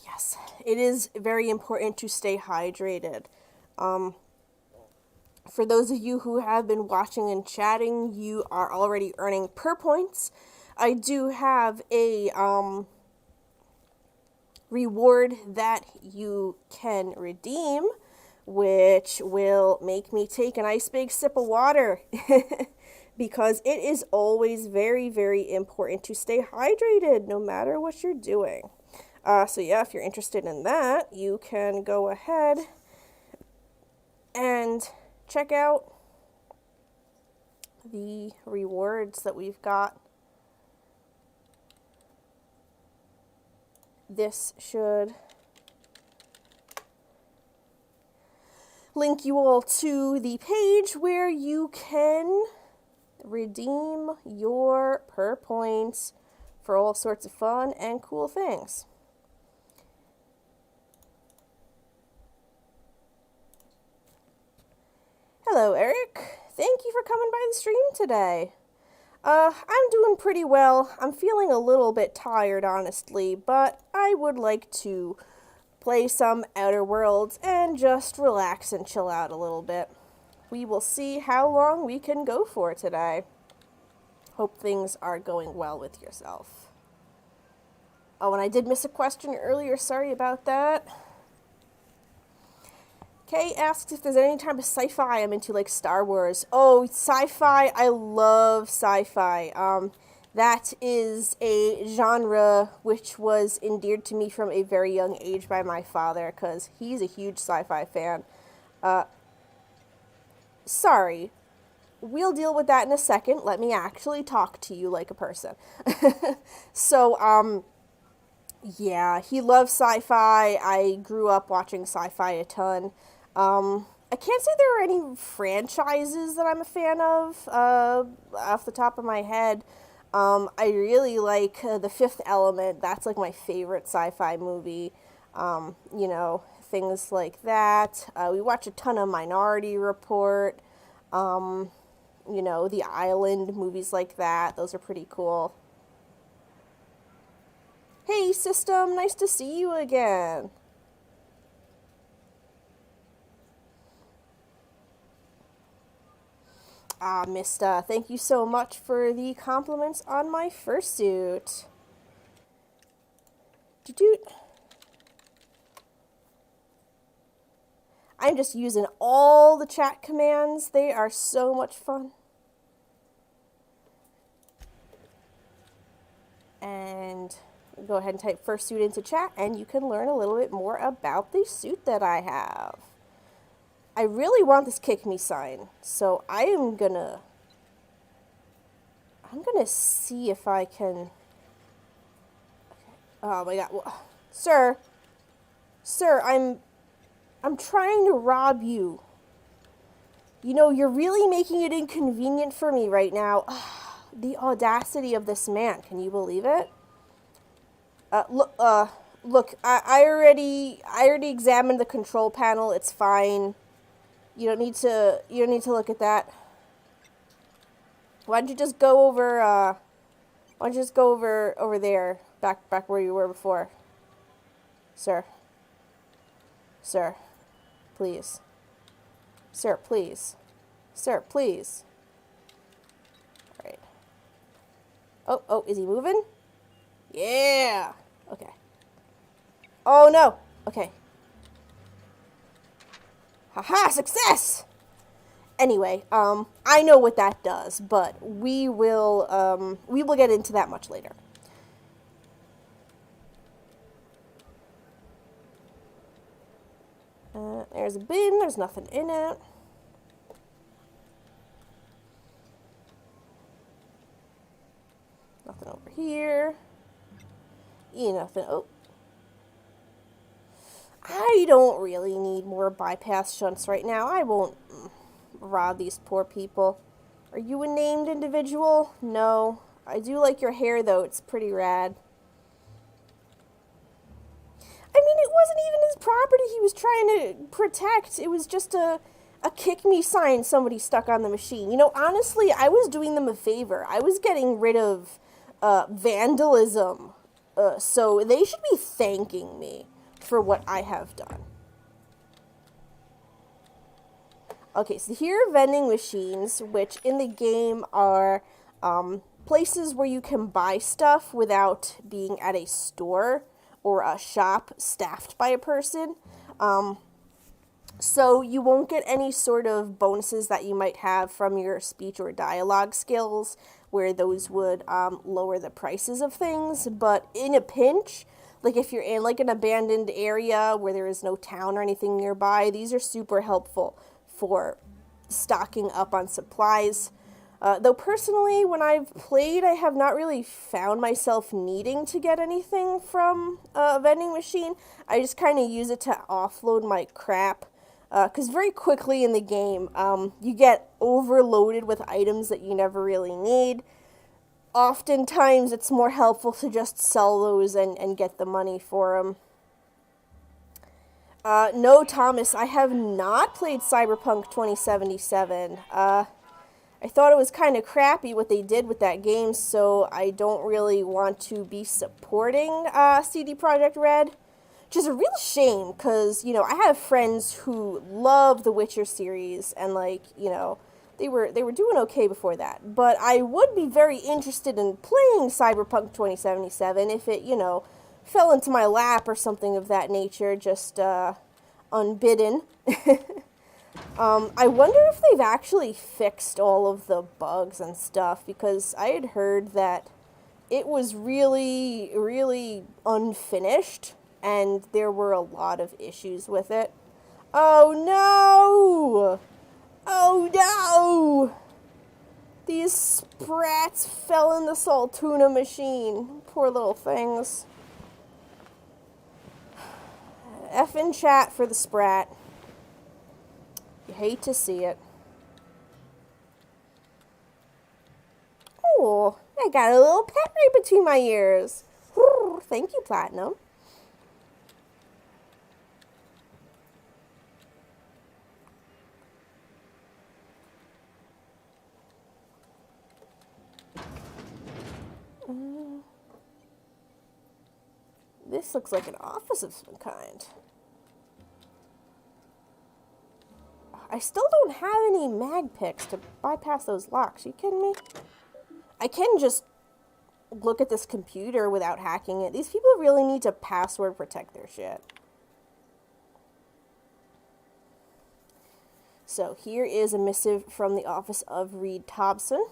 Yes, it is very important to stay hydrated. For those of you who have been watching and chatting, you are already earning per points. I do have a reward that you can redeem, which will make me take a nice big sip of water. Because it is always very, very important to stay hydrated no matter what you're doing. So yeah, if you're interested in that, you can go ahead and check out the rewards that we've got. This should link you all to the page where you can redeem your per points for all sorts of fun and cool things. Hello, Eric. Thank you for coming by the stream today. I'm doing pretty well. I'm feeling a little bit tired, honestly, but I would like to play some Outer Worlds and just relax and chill out a little bit. We will see how long we can go for today. Hope things are going well with yourself. Oh, and I did miss a question earlier. Sorry about that. Kay asks if there's any type of sci-fi I'm into, like Star Wars. Oh, sci-fi. I love sci-fi. That is a genre which was endeared to me from a very young age by my father, because he's a huge sci-fi fan. Sorry. We'll deal with that in a second. Let me actually talk to you like a person. So, yeah, he loves sci-fi. I grew up watching sci-fi a ton. I can't say there are any franchises that I'm a fan of, off the top of my head. I really like The Fifth Element. That's like my favorite sci-fi movie. You know, things like that. We watch a ton of Minority Report. You know, The Island, movies like that. Those are pretty cool. Hey, System, nice to see you again. Mista, thank you so much for the compliments on my fursuit. I'm just using all the chat commands. They are so much fun. And go ahead and type Fursuit into chat, and you can learn a little bit more about the suit that I have. I really want this kick me sign, so I'm gonna see if I can. Okay. Oh my god, sir, I'm trying to rob you. You know, you're really making it inconvenient for me right now. The audacity of this man. Can you believe it? Look, I already examined the control panel. It's fine. You don't need to look at that. Why don't you just go over, over there, back where you were before. Sir. Sir. Please. Sir, please. Sir, please. Alright. Oh, is he moving? Yeah! Okay. Oh, no! Okay. Haha, success! Anyway, I know what that does, but we will get into that much later. There's a bin, there's nothing in it. Nothing over here. Nothing. Oh. I don't really need more bypass shunts right now. I won't rob these poor people. Are you a named individual? No. I do like your hair, though. It's pretty rad. I mean, it wasn't even his property he was trying to protect. It was just a kick me sign somebody stuck on the machine. You know, honestly, I was doing them a favor. I was getting rid of vandalism. So they should be thanking me for what I have done. Okay, so here are vending machines, which in the game are places where you can buy stuff without being at a store or a shop staffed by a person. So you won't get any sort of bonuses that you might have from your speech or dialogue skills, where those would lower the prices of things. But in a pinch, like if you're in like an abandoned area where there is no town or anything nearby, these are super helpful for stocking up on supplies. Though personally, when I've played, I have not really found myself needing to get anything from a vending machine. I just kind of use it to offload my crap. Because very quickly in the game, you get overloaded with items that you never really need. Oftentimes, it's more helpful to just sell those and get the money for them. No, Thomas, I have not played Cyberpunk 2077. I thought it was kind of crappy what they did with that game, so I don't really want to be supporting CD Projekt Red. Which is a real shame, because, you know, I have friends who love the Witcher series, and, like, you know, they were doing okay before that. But I would be very interested in playing Cyberpunk 2077 if it, you know, fell into my lap or something of that nature, just unbidden. I wonder if they've actually fixed all of the bugs and stuff, because I had heard that it was really, really unfinished, and there were a lot of issues with it. Oh no! Oh no! These sprats fell in the Saltuna machine. Poor little things. F in chat for the sprat. You hate to see it. Oh, I got a little pet right between my ears. Thank you, Platinum. This looks like an office of some kind. I still don't have any mag picks to bypass those locks. Are you kidding me? I can just look at this computer without hacking it. These people really need to password protect their shit. So here is a missive from the office of Reed Thompson.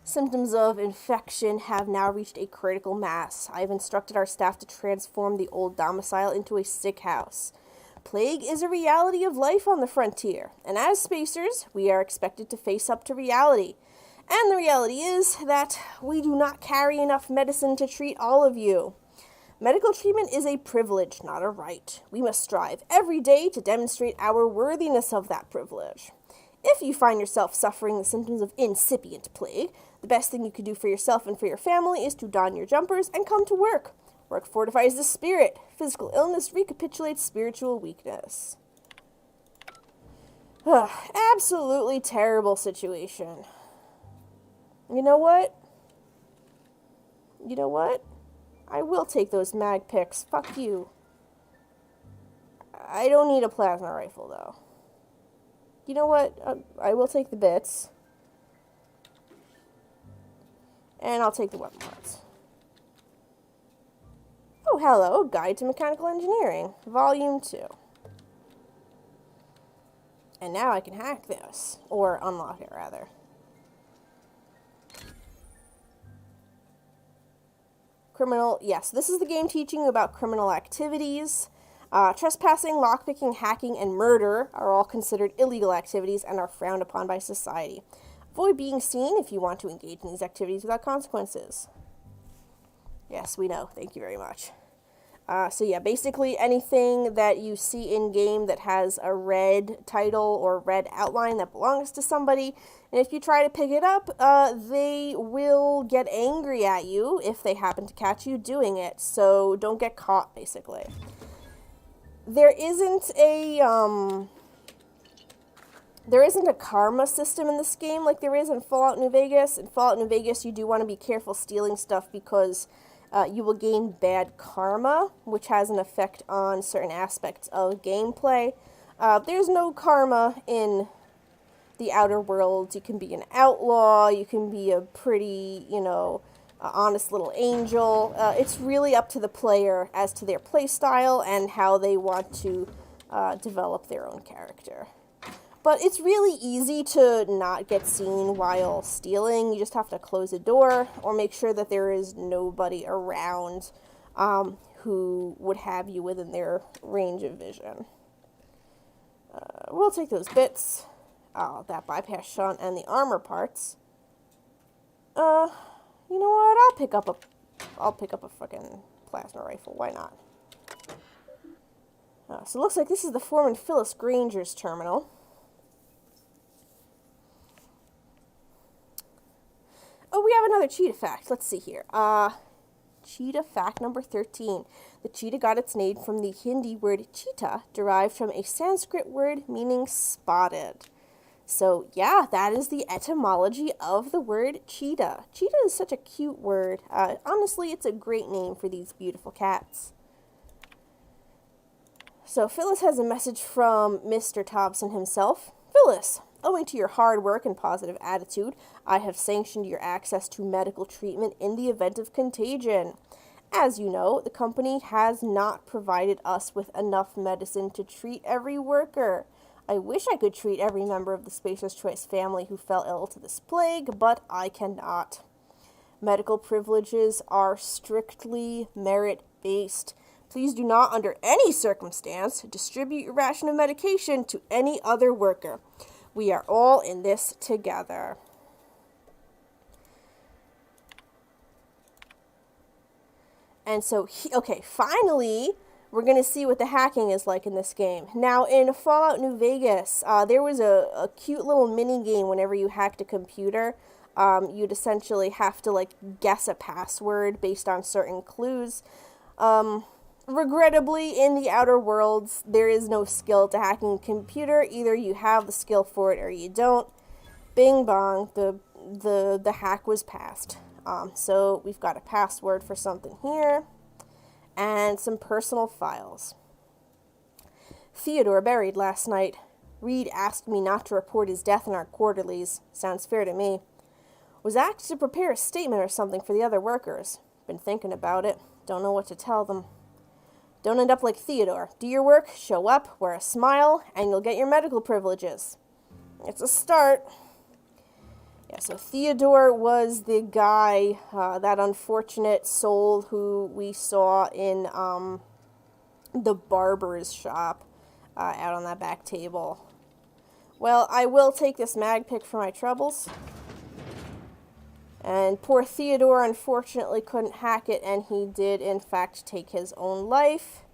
Symptoms of infection have now reached a critical mass. I have instructed our staff to transform the old domicile into a sick house. Plague is a reality of life on the frontier, and as spacers, we are expected to face up to reality. And the reality is that we do not carry enough medicine to treat all of you. Medical treatment is a privilege, not a right. We must strive every day to demonstrate our worthiness of that privilege. If you find yourself suffering the symptoms of incipient plague, the best thing you can do for yourself and for your family is to don your jumpers and come to work. Work fortifies the spirit. Physical illness recapitulates spiritual weakness. Absolutely terrible situation. You know what? I will take those mag picks. Fuck you. I don't need a plasma rifle, though. You know what? I will take the bits. And I'll take the weapon parts. Oh, hello. Guide to Mechanical Engineering. Volume 2. And now I can hack this. Or unlock it, rather. Criminal, yes, this is the game teaching about criminal activities. Trespassing, lockpicking, hacking, and murder are all considered illegal activities and are frowned upon by society. Avoid being seen if you want to engage in these activities without consequences. Yes, we know. Thank you very much. So yeah, basically anything that you see in-game that has a red title or red outline that belongs to somebody, and if you try to pick it up, they will get angry at you if they happen to catch you doing it, so don't get caught, basically. There isn't a karma system in this game like there is in Fallout New Vegas. In Fallout New Vegas, you do want to be careful stealing stuff because you will gain bad karma, which has an effect on certain aspects of gameplay. There's no karma in the Outer Worlds. You can be an outlaw, you can be a pretty, honest little angel. It's really up to the player as to their playstyle and how they want to develop their own character. But it's really easy to not get seen while stealing. You just have to close a door or make sure that there is nobody around who would have you within their range of vision. We'll take those bits. Oh, that bypass shunt and the armor parts. You know what? I'll pick up a fucking plasma rifle. Why not? So it looks like this is the Foreman Phyllis Granger's terminal. Oh, we have another cheetah fact. Let's see here. Cheetah fact number 13. The cheetah got its name from the Hindi word cheetah, derived from a Sanskrit word meaning spotted. So, yeah, that is the etymology of the word cheetah. Cheetah is such a cute word. Honestly, it's a great name for these beautiful cats. So, Phyllis has a message from Mr. Thompson himself. Phyllis, owing to your hard work and positive attitude, I have sanctioned your access to medical treatment in the event of contagion. As you know, the company has not provided us with enough medicine to treat every worker. I wish I could treat every member of the Spacer's Choice family who fell ill to this plague, but I cannot. Medical privileges are strictly merit-based. Please do not, under any circumstance, distribute your ration of medication to any other worker. We are all in this together. And so, finally, we're going to see what the hacking is like in this game. Now, in Fallout New Vegas, there was a cute little mini-game whenever you hacked a computer. You'd essentially have to, guess a password based on certain clues. Regrettably, in the Outer Worlds, there is no skill to hacking a computer. Either you have the skill for it or you don't. Bing bong, the hack was passed. So we've got a password for something here, and some personal files. Theodore buried last night. Reed asked me not to report his death in our quarterlies. Sounds fair to me. Was asked to prepare a statement or something for the other workers. Been thinking about it. Don't know what to tell them. Don't end up like Theodore. Do your work, show up, wear a smile, and you'll get your medical privileges. It's a start. Yeah, so Theodore was the guy, that unfortunate soul who we saw in the barber's shop out on that back table. Well, I will take this mag pick for my troubles. And poor Theodore unfortunately couldn't hack it, and he did in fact take his own life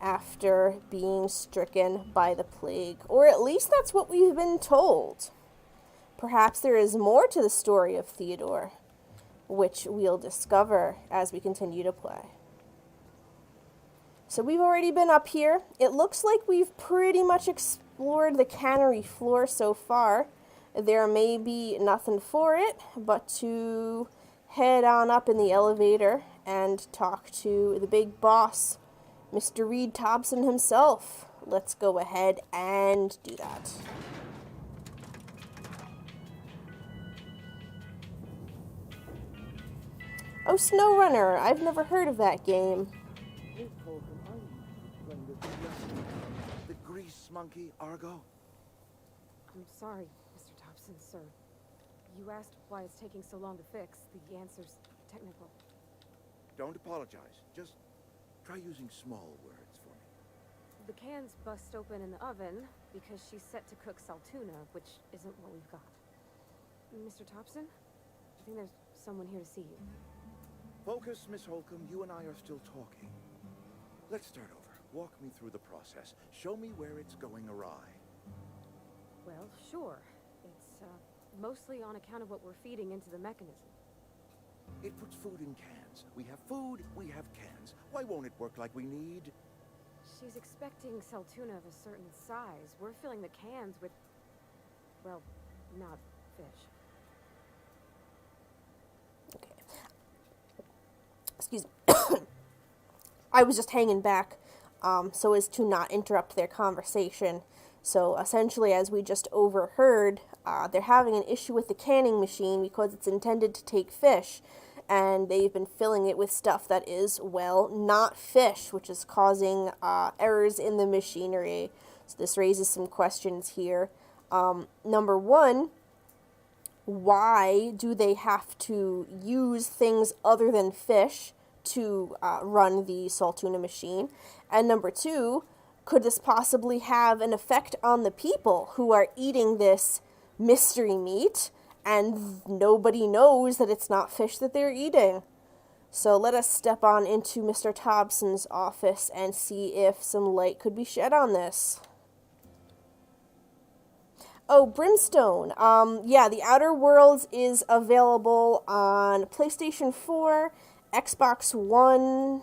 after being stricken by the plague. Or at least that's what we've been told. Perhaps there is more to the story of Theodore, which we'll discover as we continue to play. So we've already been up here. It looks like we've pretty much explored the cannery floor so far. There may be nothing for it but to head on up in the elevator and talk to the big boss, Mr. Reed Thompson himself. Let's go ahead and do that. Oh, SnowRunner. I've never heard of that game. The grease monkey, Argo? I'm sorry, Mr. Thompson, sir. You asked why it's taking so long to fix. The answer's technical. Don't apologize. Just try using small words for me. The cans bust open in the oven because she's set to cook saltuna, which isn't what we've got. Mr. Thompson? I think there's someone here to see you. Focus, Miss Holcomb. You and I are still talking. Let's start over. Walk me through the process. Show me where it's going awry. Well, sure. It's, mostly on account of what we're feeding into the mechanism. It puts food in cans. We have food, we have cans. Why won't it work like we need? She's expecting saltuna of a certain size. We're filling the cans with, well, not fish. Excuse me. I was just hanging back so as to not interrupt their conversation. So essentially, as we just overheard, they're having an issue with the canning machine because it's intended to take fish, and they've been filling it with stuff that is, well, not fish, which is causing errors in the machinery. So this raises some questions here. Number one, why do they have to use things other than fish to run the saltuna machine? And number two, could this possibly have an effect on the people who are eating this mystery meat and nobody knows that it's not fish that they're eating? So let us step on into Mr. Thompson's office and see if some light could be shed on this. Oh, Brimstone. Yeah, The Outer Worlds is available on PlayStation 4, Xbox One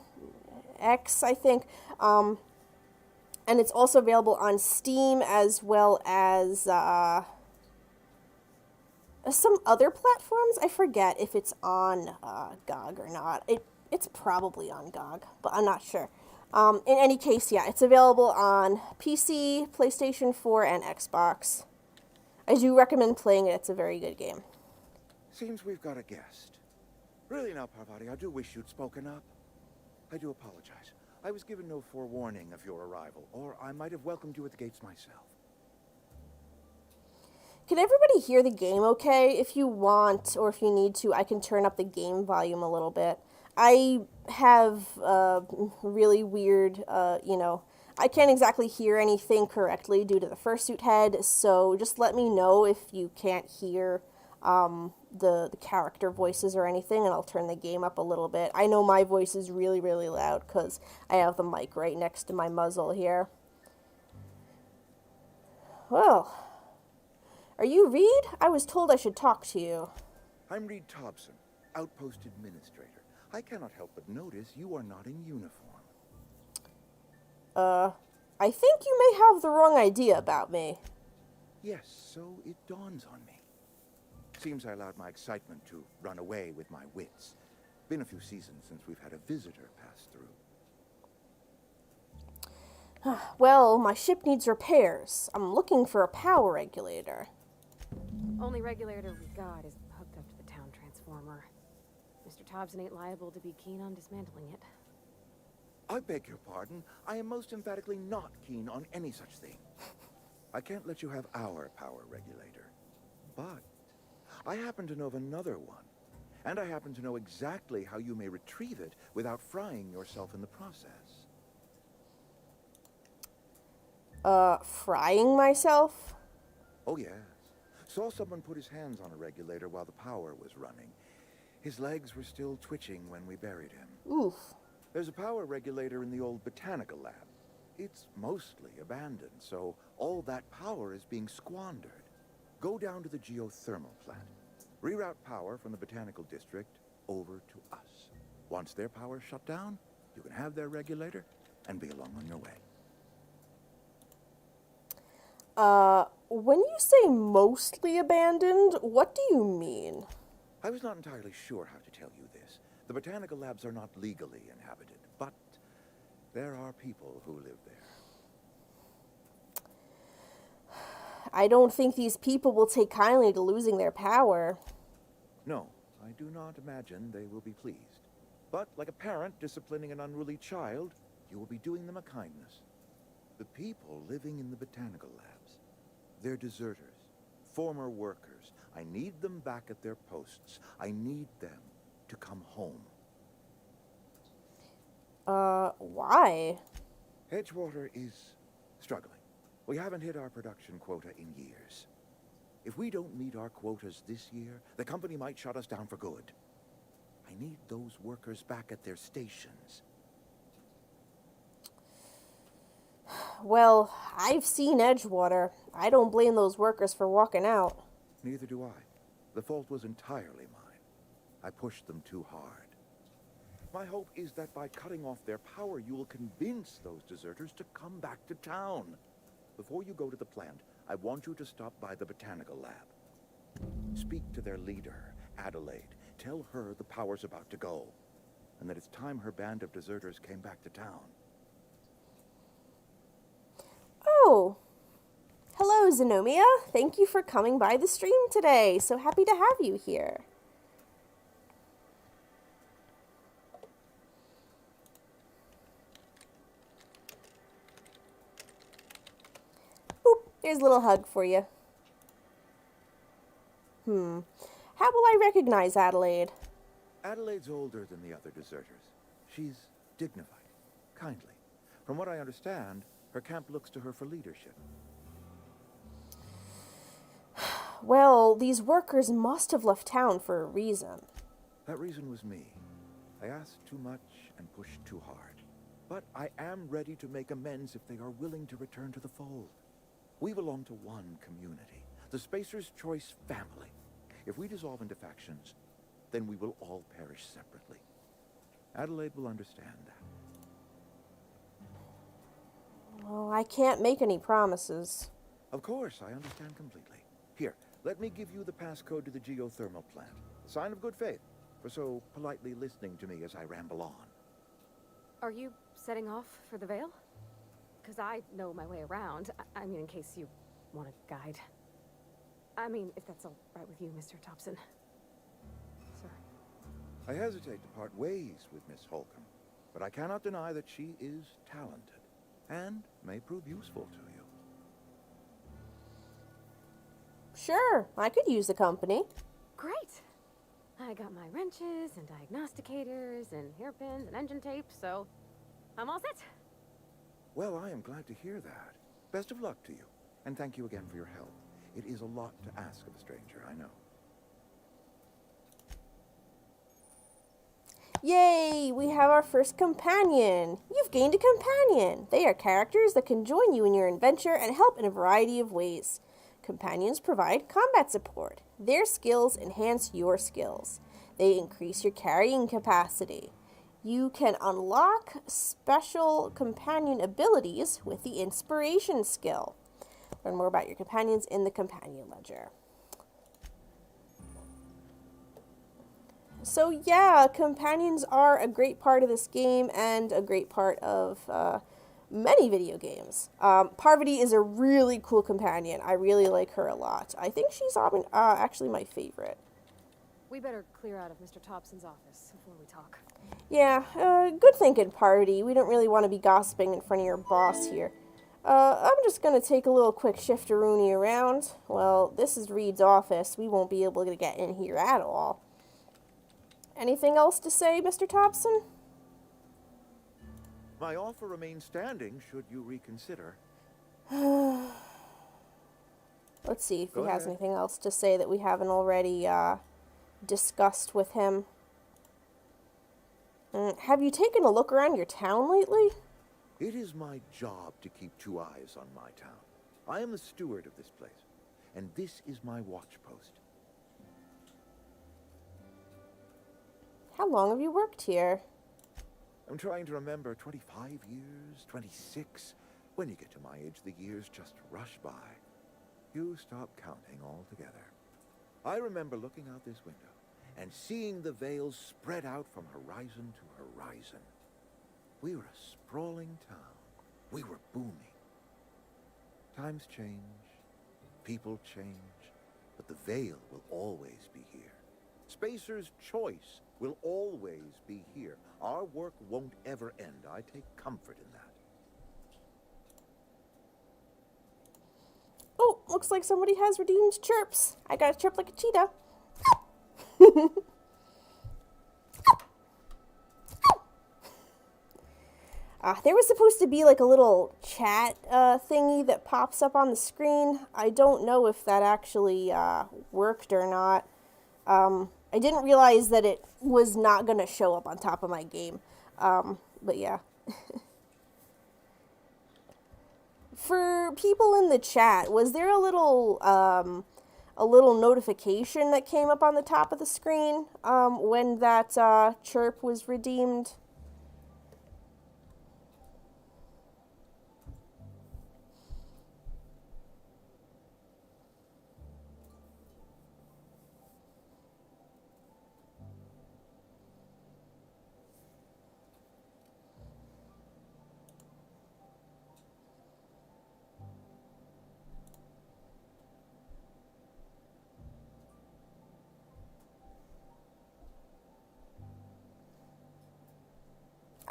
X, I think, and it's also available on Steam as well as some other platforms. I forget if it's on GOG or not. It's probably on GOG, but I'm not sure. In any case, yeah, it's available on PC, PlayStation 4, and Xbox. I do recommend playing it. It's a very good game. Seems we've got a guest. Really now, Parvati, I do wish you'd spoken up. I do apologize. I was given no forewarning of your arrival, or I might have welcomed you at the gates myself. Can everybody hear the game okay? If you want, or if you need to, I can turn up the game volume a little bit. I have really weird, I can't exactly hear anything correctly due to the Fursuit head, so just let me know if you can't hear the character voices or anything, and I'll turn the game up a little bit. I know my voice is really, really loud because I have the mic right next to my muzzle here. Well, are you Reed? I was told I should talk to you. I'm Reed Thompson, Outpost Administrator. I cannot help but notice you are not in uniform. I think you may have the wrong idea about me. Yes, so it dawns on me. Seems I allowed my excitement to run away with my wits. Been a few seasons since we've had a visitor pass through. Well, my ship needs repairs. I'm looking for a power regulator. Only regulator we got is hooked up to the town transformer. Mr. Thompson ain't liable to be keen on dismantling it. I beg your pardon. I am most emphatically not keen on any such thing. I can't let you have our power regulator. But I happen to know of another one. And I happen to know exactly how you may retrieve it without frying yourself in the process. Frying myself? Oh, yes. Saw someone put his hands on a regulator while the power was running. His legs were still twitching when we buried him. Oof. There's a power regulator in the old botanical lab. It's mostly abandoned, so all that power is being squandered. Go down to the geothermal plant. Reroute power from the botanical district over to us. Once their power's shut down, you can have their regulator and be along on your way. When you say mostly abandoned, what do you mean? I was not entirely sure how to tell you this. The botanical labs are not legally inhabited, but there are people who live there. I don't think these people will take kindly to losing their power. No, I do not imagine they will be pleased. But like a parent disciplining an unruly child, you will be doing them a kindness. The people living in the botanical labs, they're deserters, former workers. I need them back at their posts. I need them to come home. Why? Edgewater is struggling. We haven't hit our production quota in years. If we don't meet our quotas this year, the company might shut us down for good. I need those workers back at their stations. Well, I've seen Edgewater. I don't blame those workers for walking out. Neither do I. The fault was entirely mine. I pushed them too hard. My hope is that by cutting off their power, you will convince those deserters to come back to town. Before you go to the plant, I want you to stop by the botanical lab. Speak to their leader, Adelaide. Tell her the power's about to go, and that it's time her band of deserters came back to town. Oh. Hello, Zenobia. Thank you for coming by the stream today. So happy to have you here. Boop. There's a little hug for you. How will I recognize Adelaide? Adelaide's older than the other deserters. She's dignified, kindly. From what I understand, her camp looks to her for leadership. Well, these workers must have left town for a reason. That reason was me. I asked too much and pushed too hard. But I am ready to make amends if they are willing to return to the fold. We belong to one community, the Spacer's Choice family. If we dissolve into factions, then we will all perish separately. Adelaide will understand that. Well, I can't make any promises. Of course, I understand completely. Here, let me give you the passcode to the geothermal plant. A sign of good faith, for so politely listening to me as I ramble on. Are you setting off for the Vale? Because I know my way around. I mean, in case you want a guide. I mean, if that's all right with you, Mr. Thompson. Sir. I hesitate to part ways with Miss Holcomb, but I cannot deny that she is talented and may prove useful to you. Sure, I could use the company. Great! I got my wrenches and diagnosticators and hairpins and engine tape, so I'm all set. Well, I am glad to hear that. Best of luck to you, and thank you again for your help. It is a lot to ask of a stranger, I know. Yay! We have our first companion! You've gained a companion! They are characters that can join you in your adventure and help in a variety of ways. Companions provide combat support. Their skills enhance your skills. They increase your carrying capacity. You can unlock special companion abilities with the Inspiration skill. Learn more about your companions in the Companion Ledger. So yeah, companions are a great part of this game and a great part of many video games. Parvati is a really cool companion. I really like her a lot. I think she's actually my favorite. We better clear out of Mr. Thompson's office before we talk. Yeah, good thinking, Parvati. We don't really want to be gossiping in front of your boss here. I'm just gonna take a little quick shifteroonie around. Well, this is Reed's office. We won't be able to get in here at all. Anything else to say, Mr. Thompson? My offer remains standing should you reconsider. Let's see if Go he has ahead. anything else to say that we haven't already discussed with him. Have you taken a look around your town lately? It is my job to keep 2 eyes on my town. I am the steward of this place, and this is my watch post. How long have you worked here? I'm trying to remember 25 years, 26. When you get to my age, the years just rush by. You stop counting altogether. I remember looking out this window and seeing the veils spread out from horizon to horizon. We were a sprawling town. We were booming. Times change, people change, but the veil will always be here. Spacer's choice will always be here. Our work won't ever end. I take comfort in that. Oh, looks like somebody has redeemed chirps. I gotta chirp like a cheetah. There was supposed to be like a little chat thingy that pops up on the screen. I don't know if that actually worked or not. I didn't realize that it was not going to show up on top of my game. But yeah. For people in the chat, was there a little notification that came up on the top of the screen when that chirp was redeemed?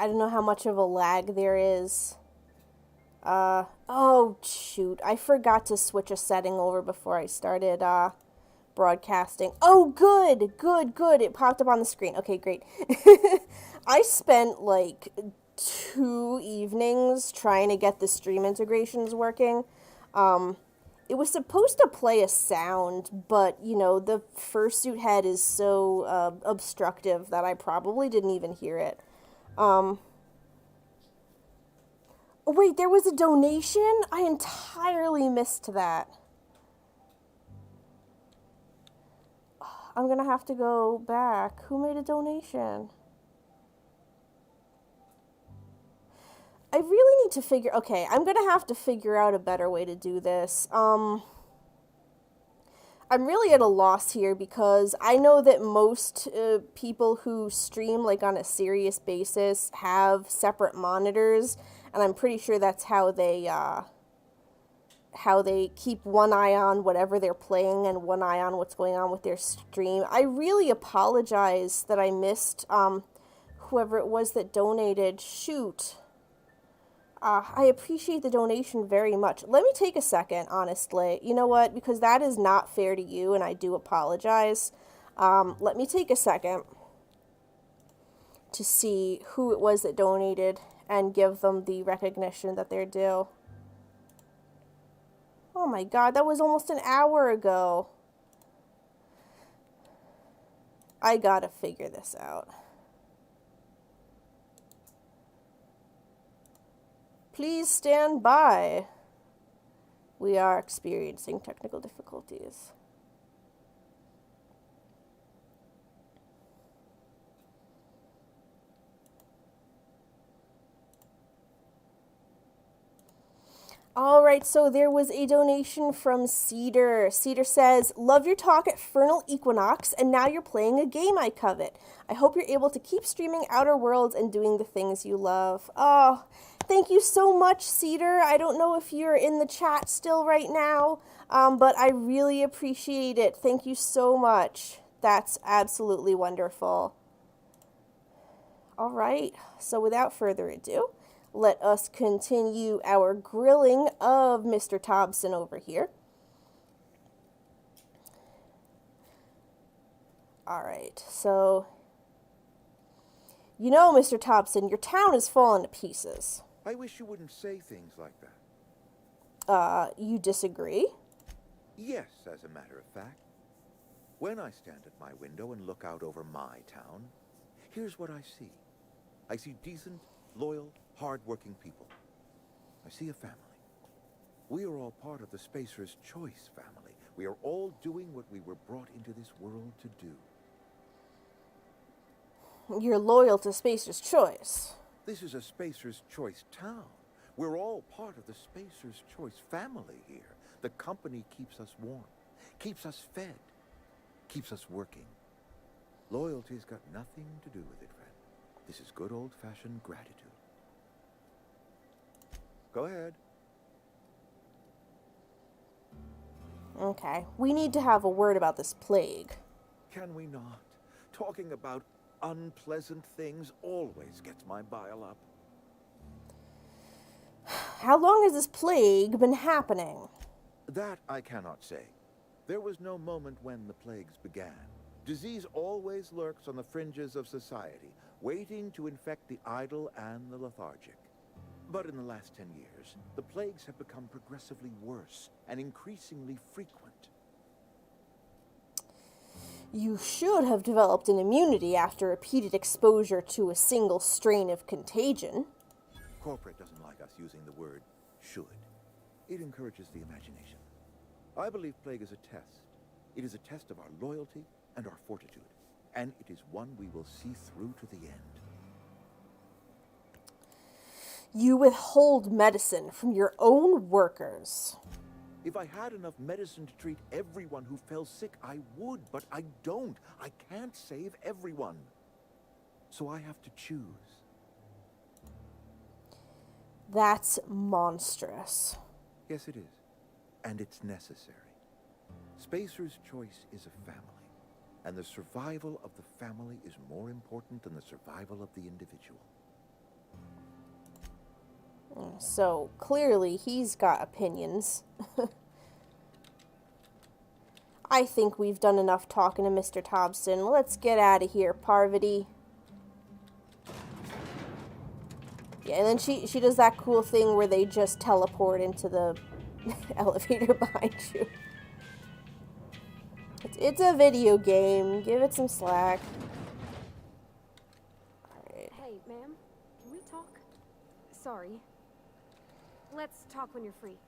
I don't know how much of a lag there is. Oh, shoot. I forgot to switch a setting over before I started, broadcasting. Oh, good, good, good. It popped up on the screen. Okay, great. I spent, like, 2 evenings trying to get the stream integrations working. It was supposed to play a sound, but, you know, the Fursuit head is so, obstructive that I probably didn't even hear it. Oh, wait, there was a donation? I entirely missed that. I'm gonna have to go back. Who made a donation? I really need to figure... Okay, I'm gonna have to figure out a better way to do this. I'm really at a loss here because I know that most people who stream like on a serious basis have separate monitors, and I'm pretty sure that's how they keep one eye on whatever they're playing and one eye on what's going on with their stream. I really apologize that I missed whoever it was that donated. Shoot. I appreciate the donation very much. Let me take a second, honestly. You know what? Because that is not fair to you, and I do apologize. Let me take a second to see who it was that donated and give them the recognition that they're due. Oh my god, that was almost an hour ago. I gotta figure this out. Please stand by. We are experiencing technical difficulties. Alright, so there was a donation from Cedar. Cedar says, love your talk at Fernal Equinox, and now you're playing a game I covet. I hope you're able to keep streaming Outer Worlds and doing the things you love. Oh, thank you so much, Cedar. I don't know if you're in the chat still right now, but I really appreciate it. Thank you so much. That's absolutely wonderful. Alright, so without further ado, let us continue our grilling of Mr. Thompson over here. Alright, so... You know, Mr. Thompson, your town is falling to pieces. I wish you wouldn't say things like that. You disagree? Yes, as a matter of fact. When I stand at my window and look out over my town, here's what I see. I see decent, loyal, hard-working people. I see a family. We are all part of the Spacer's Choice family. We are all doing what we were brought into this world to do. You're loyal to Spacer's Choice. This is a Spacer's Choice town. We're all part of the Spacer's Choice family here. The company keeps us warm, keeps us fed, keeps us working. Loyalty's got nothing to do with it, friend. This is good old-fashioned gratitude. Go ahead. Okay, we need to have a word about this plague. Can we not? Talking about unpleasant things always gets my bile up. How long has this plague been happening? That I cannot say. There was no moment when the plagues began. Disease always lurks on the fringes of society, waiting to infect the idle and the lethargic. But in the last 10 years, the plagues have become progressively worse and increasingly frequent. You should have developed an immunity after repeated exposure to a single strain of contagion. Corporate doesn't like us using the word should. It encourages the imagination. I believe plague is a test. It is a test of our loyalty and our fortitude. And it is one we will see through to the end. You withhold medicine from your own workers. If I had enough medicine to treat everyone who fell sick, I would, but I don't. I can't save everyone. So I have to choose. That's monstrous. Yes, it is. And it's necessary. Spacer's Choice is a family. And the survival of the family is more important than the survival of the individual. So, clearly, he's got opinions. I think we've done enough talking to Mr. Thompson. Let's get out of here, Parvati. Yeah, and then she does that cool thing where they just teleport into the elevator behind you. It's a video game. Give it some slack. Alright. Hey, ma'am, can we talk? Sorry. Let's talk when you're free.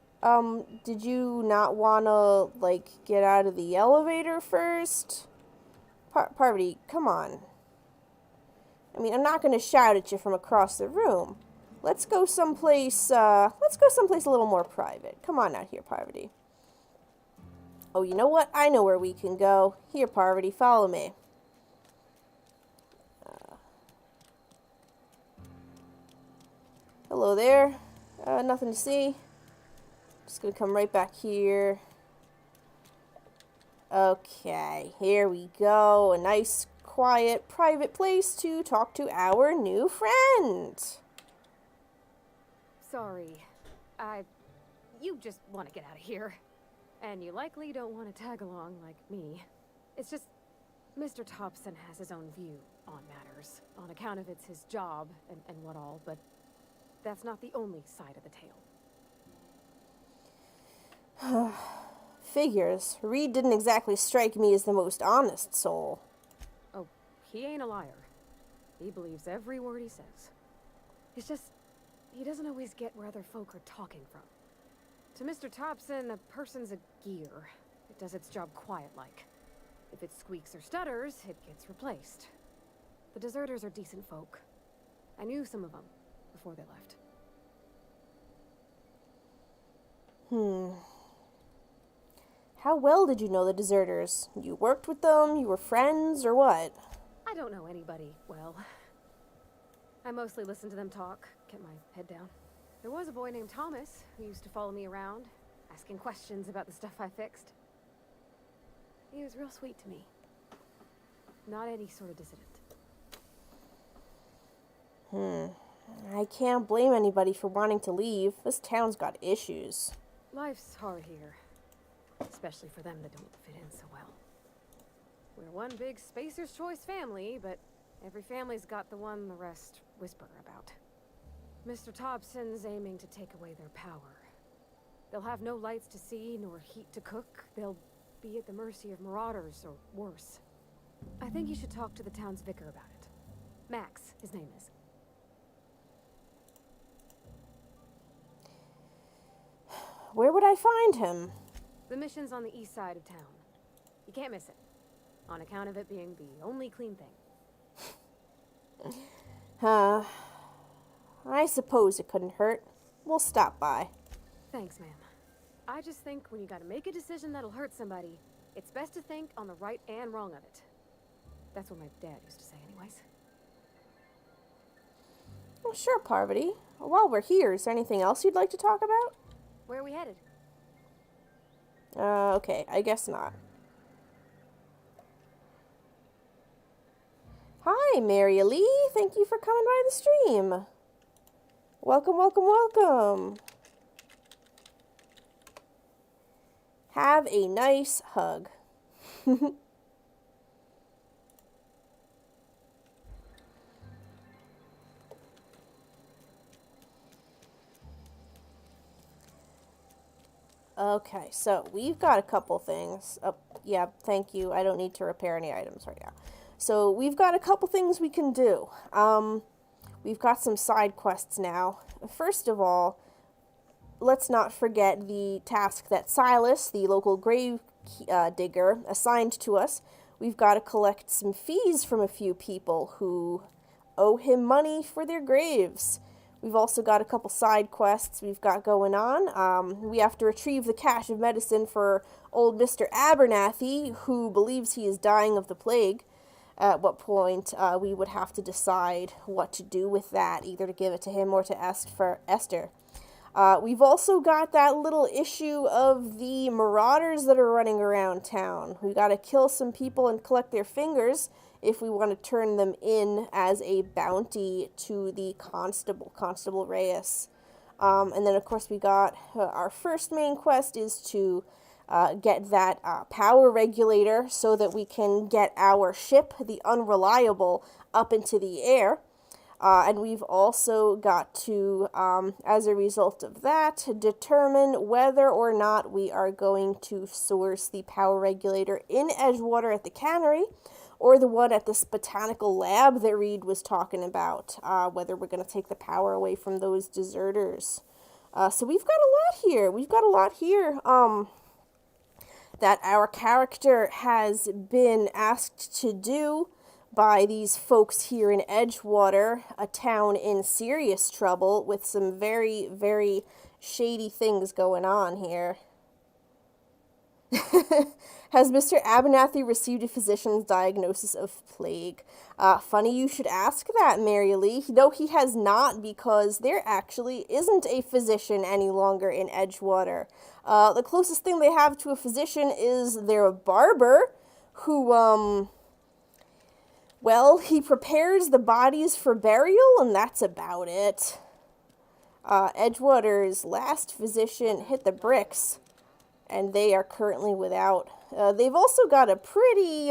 Did you not wanna, like, get out of the elevator first? Parvati, come on. I mean, I'm not gonna shout at you from across the room. Let's go someplace a little more private. Come on out here, Parvati. Oh, you know what? I know where we can go. Here, Parvati, follow me. Hello there. Nothing to see. Just gonna come right back here. Okay, here we go. A nice, quiet, private place to talk to our new friend. Sorry. You just want to get out of here. And you likely don't want to tag along like me. It's just, Mr. Thompson has his own view on matters, on account of it's his job and what all, but that's not the only side of the tale. Figures. Reed didn't exactly strike me as the most honest soul. Oh, he ain't a liar. He believes every word he says. It's just, he doesn't always get where other folk are talking from. To Mr. Thompson, a person's a gear. It does its job quiet-like. If it squeaks or stutters, it gets replaced. The deserters are decent folk. I knew some of them before they left. How well did you know the deserters? You worked with them? You were friends, or what? I don't know anybody well. I mostly listen to them talk, get my head down. There was a boy named Thomas who used to follow me around, asking questions about the stuff I fixed. He was real sweet to me. Not any sort of dissident. I can't blame anybody for wanting to leave. This town's got issues. Life's hard here. Especially for them that don't fit in so well. We're one big Spacer's Choice family, but every family's got the one the rest whisper about. Mr. Thompson's aiming to take away their power. They'll have no lights to see, nor heat to cook. They'll be at the mercy of marauders, or worse. I think you should talk to the town's vicar about it. Max, his name is. Where would I find him? The mission's on the east side of town. You can't miss it, on account of it being the only clean thing. I suppose it couldn't hurt. We'll stop by. Thanks, ma'am. I just think when you gotta make a decision that'll hurt somebody, it's best to think on the right and wrong of it. That's what my dad used to say anyways. Well, sure, Parvati. While we're here, is there anything else you'd like to talk about? Where are we headed? Okay, I guess not. Hi, Mary Lee. Thank you for coming by the stream. Welcome, welcome, welcome. Have a nice hug. Okay, so we've got a couple things. Oh, yeah, thank you. I don't need to repair any items right now. So we've got a couple things we can do. We've got some side quests now. First of all, let's not forget the task that Silas, the local grave digger, assigned to us. We've got to collect some fees from a few people who owe him money for their graves. We've also got a couple side quests we've got going on. We have to retrieve the cache of medicine for old Mr. Abernathy, who believes he is dying of the plague. At what point we would have to decide what to do with that, either to give it to him or to ask for Esther. We've also got that little issue of the marauders that are running around town. We got to kill some people and collect their fingers if we want to turn them in as a bounty to the Constable Reyes. And then, of course, we got our first main quest is to get that power regulator so that we can get our ship, the Unreliable, up into the air. And we've also got to, as a result of that, determine whether or not we are going to source the power regulator in Edgewater at the cannery, or the one at this botanical lab that Reed was talking about, whether we're going to take the power away from those deserters. So we've got a lot here. We've got a lot here that our character has been asked to do by these folks here in Edgewater, a town in serious trouble with some very, very shady things going on here. Has Mr. Abernathy received a physician's diagnosis of plague? Funny you should ask that, Mary Lee. No, he has not, because there actually isn't a physician any longer in Edgewater. The closest thing they have to a physician is their barber, who, well, he prepares the bodies for burial, and that's about it. Edgewater's last physician hit the bricks, and they are currently without. They've also got a pretty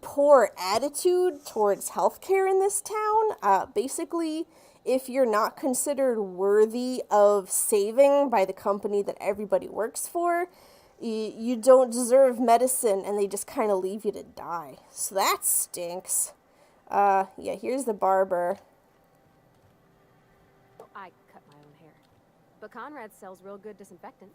poor attitude towards healthcare in this town. Basically, if you're not considered worthy of saving by the company that everybody works for, you don't deserve medicine, and they just kind of leave you to die. So that stinks. Yeah, here's the barber. I cut my own hair. But Conrad sells real good disinfectant.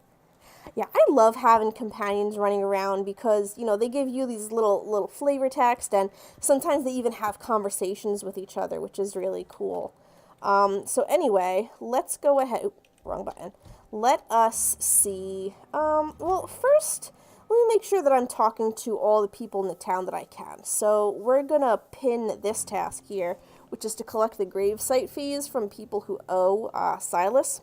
Yeah, I love having companions running around because, you know, they give you these little flavor text, and sometimes they even have conversations with each other, which is really cool. So anyway, let's go ahead. Oop, wrong button. Let us see. Well, first, let me make sure that I'm talking to all the people in the town that I can. So we're gonna pin this task here, which is to collect the gravesite fees from people who owe Silas.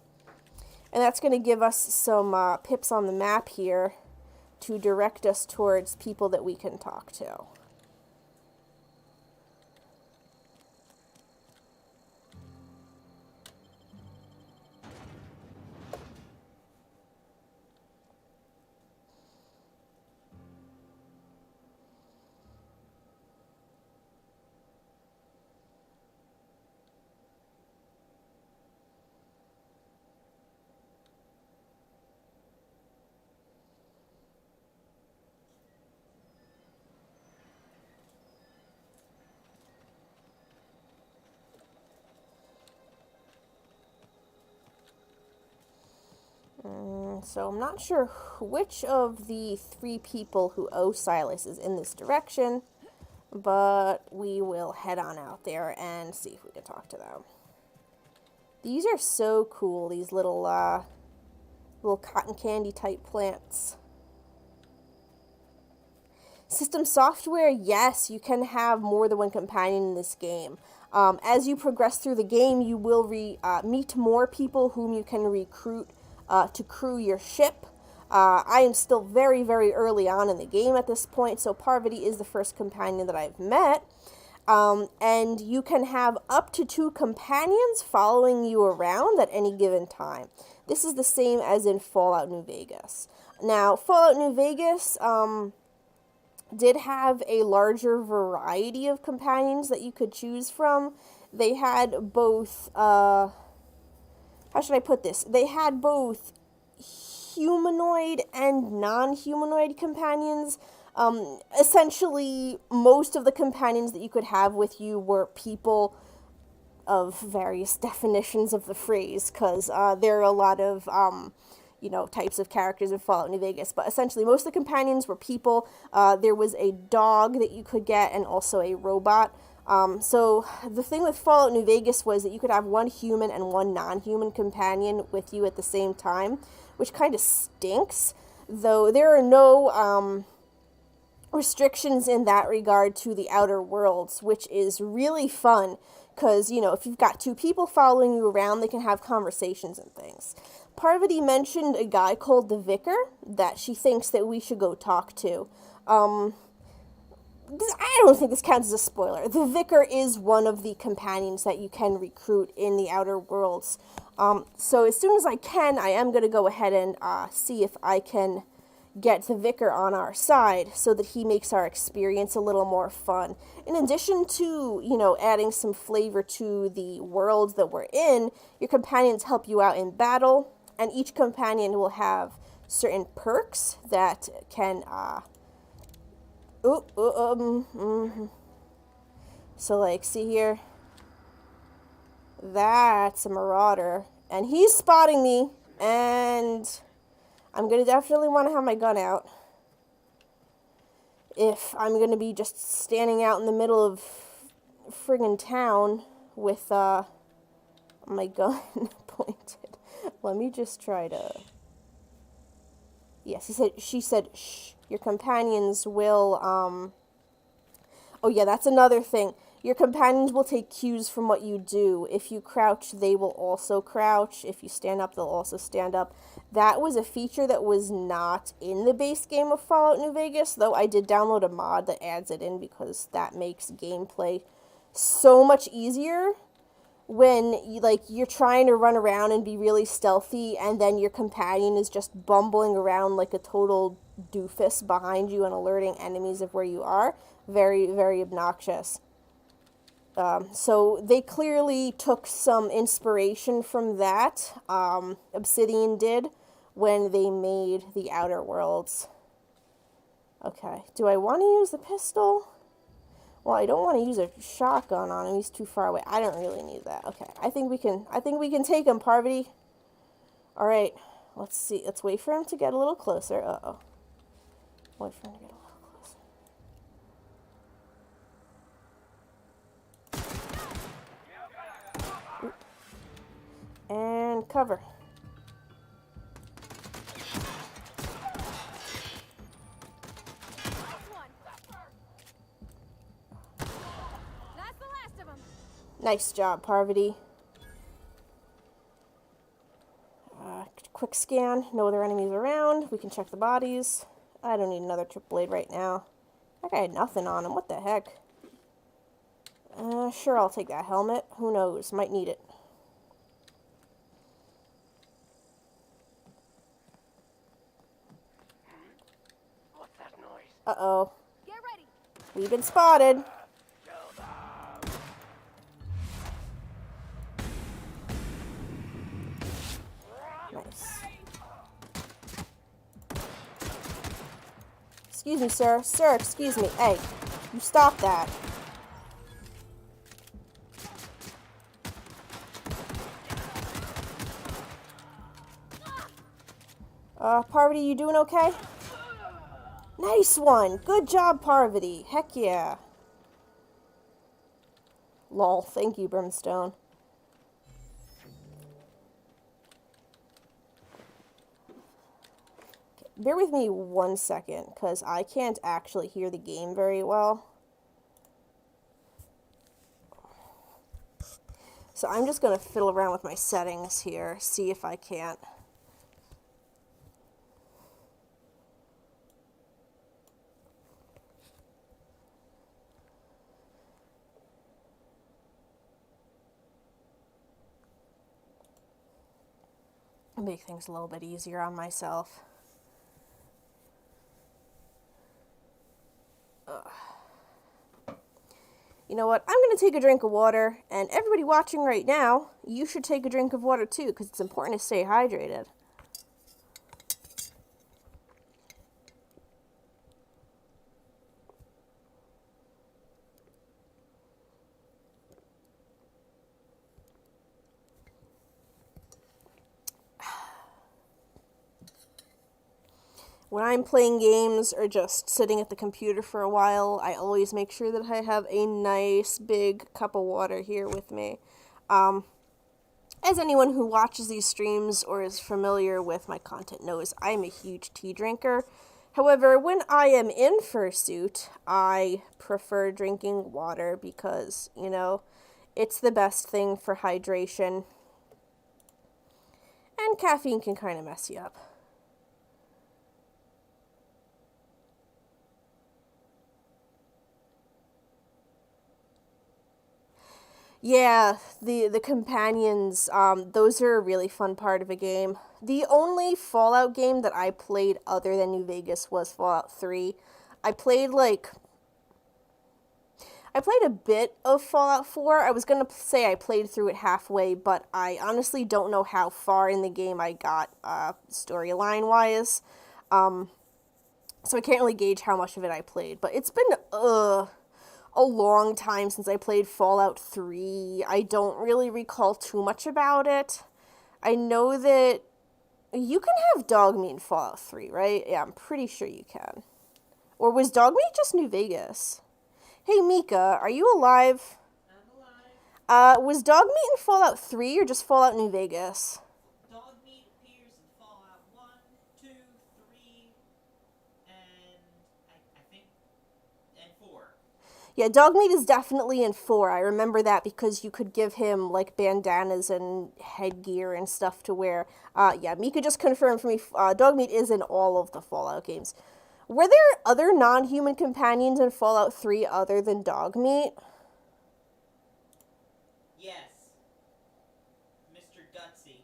And that's going to give us some pips on the map here to direct us towards people that we can talk to. So I'm not sure which of the 3 people who owe Silas is in this direction, but we will head on out there and see if we can talk to them. These are so cool, these little cotton candy type plants. System software, yes, you can have more than one companion in this game. As you progress through the game, you will meet more people whom you can recruit to crew your ship. I am still very, very early on in the game at this point, so Parvati is the first companion that I've met. And you can have up to 2 companions following you around at any given time. This is the same as in Fallout New Vegas. Now, Fallout New Vegas did have a larger variety of companions that you could choose from. They had both, how should I put this? They had both humanoid and non-humanoid companions. Essentially, most of the companions that you could have with you were people of various definitions of the phrase, because there are a lot of, types of characters in Fallout New Vegas, but essentially most of the companions were people. There was a dog that you could get, and also a robot. So the thing with Fallout New Vegas was that you could have 1 human and 1 non-human companion with you at the same time, which kind of stinks, though there are no restrictions in that regard to the Outer Worlds, which is really fun, because, if you've got 2 people following you around, they can have conversations and things. Parvati mentioned a guy called the Vicar that she thinks that we should go talk to. I don't think this counts as a spoiler. The Vicar is one of the companions that you can recruit in the Outer Worlds. So as soon as I can, I am going to go ahead and see if I can get the Vicar on our side so that he makes our experience a little more fun. In addition to, adding some flavor to the world that we're in, your companions help you out in battle, and each companion will have certain perks that can, So, like, see here? That's a marauder, and he's spotting me, and I'm going to definitely want to have my gun out if I'm going to be just standing out in the middle of friggin' town with my gun pointed. Let me just try to... Yes, she said, shh, your companions will, Oh yeah, that's another thing. Your companions will take cues from what you do. If you crouch, they will also crouch. If you stand up, they'll also stand up. That was a feature that was not in the base game of Fallout New Vegas, though I did download a mod that adds it in because that makes gameplay so much easier when you're trying to run around and be really stealthy, and then your companion is just bumbling around like a total doofus behind you and alerting enemies of where you are. Very, very obnoxious. So they clearly took some inspiration from that. Obsidian did when they made the Outer Worlds. Okay, do I want to use the pistol? Well, I don't want to use a shotgun on him. He's too far away. I don't really need that. Okay, I think we can take him, Parvati. All right, let's see. Let's wait for him to get a little closer. Uh-oh. Wait for him to get a little closer. And cover. Nice job, Parvati. Quick scan. No other enemies around. We can check the bodies. I don't need another trip blade right now. That guy had nothing on him. What the heck? Sure, I'll take that helmet. Who knows? Might need it. What's that noise? Uh-oh. Get ready. We've been spotted. Nice. Excuse me, sir. Sir, excuse me. Hey, you stop that. Parvati, you doing okay? Nice one! Good job, Parvati. Heck yeah. Lol, thank you, Brimstone. Bear with me 1 second, because I can't actually hear the game very well. So I'm just going to fiddle around with my settings here, see if I can't. Make things a little bit easier on myself. You know what? I'm going to take a drink of water, and everybody watching right now, you should take a drink of water too, because it's important to stay hydrated. When I'm playing games or just sitting at the computer for a while, I always make sure that I have a nice big cup of water here with me. As anyone who watches these streams or is familiar with my content knows, I'm a huge tea drinker. However, when I am in Fursuit, I prefer drinking water because, you know, it's the best thing for hydration. And caffeine can kind of mess you up. Yeah, the companions, those are a really fun part of a game. The only Fallout game that I played other than New Vegas was Fallout 3. I played a bit of Fallout 4. I was gonna say I played through it halfway, but I honestly don't know how far in the game I got, storyline-wise. So I can't really gauge how much of it I played, but it's been, a long time since I played Fallout 3. I don't really recall too much about it. I know that you can have dog meat in Fallout 3, right? Yeah, I'm pretty sure you can. Or was dog meat just New Vegas? Hey, Mika, are you alive? I'm alive. Was dog meat in Fallout 3 or just Fallout New Vegas? Dog meat appears in Fallout 1, 2, 3, and I think, and 4. Yeah, dog meat is definitely in 4. I remember that because you could give him, like, bandanas and headgear and stuff to wear. Yeah, Mika just confirmed for me, dog meat is in all of the Fallout games. Were there other non-human companions in Fallout 3 other than dog meat? Yes. Mr. Gutsy.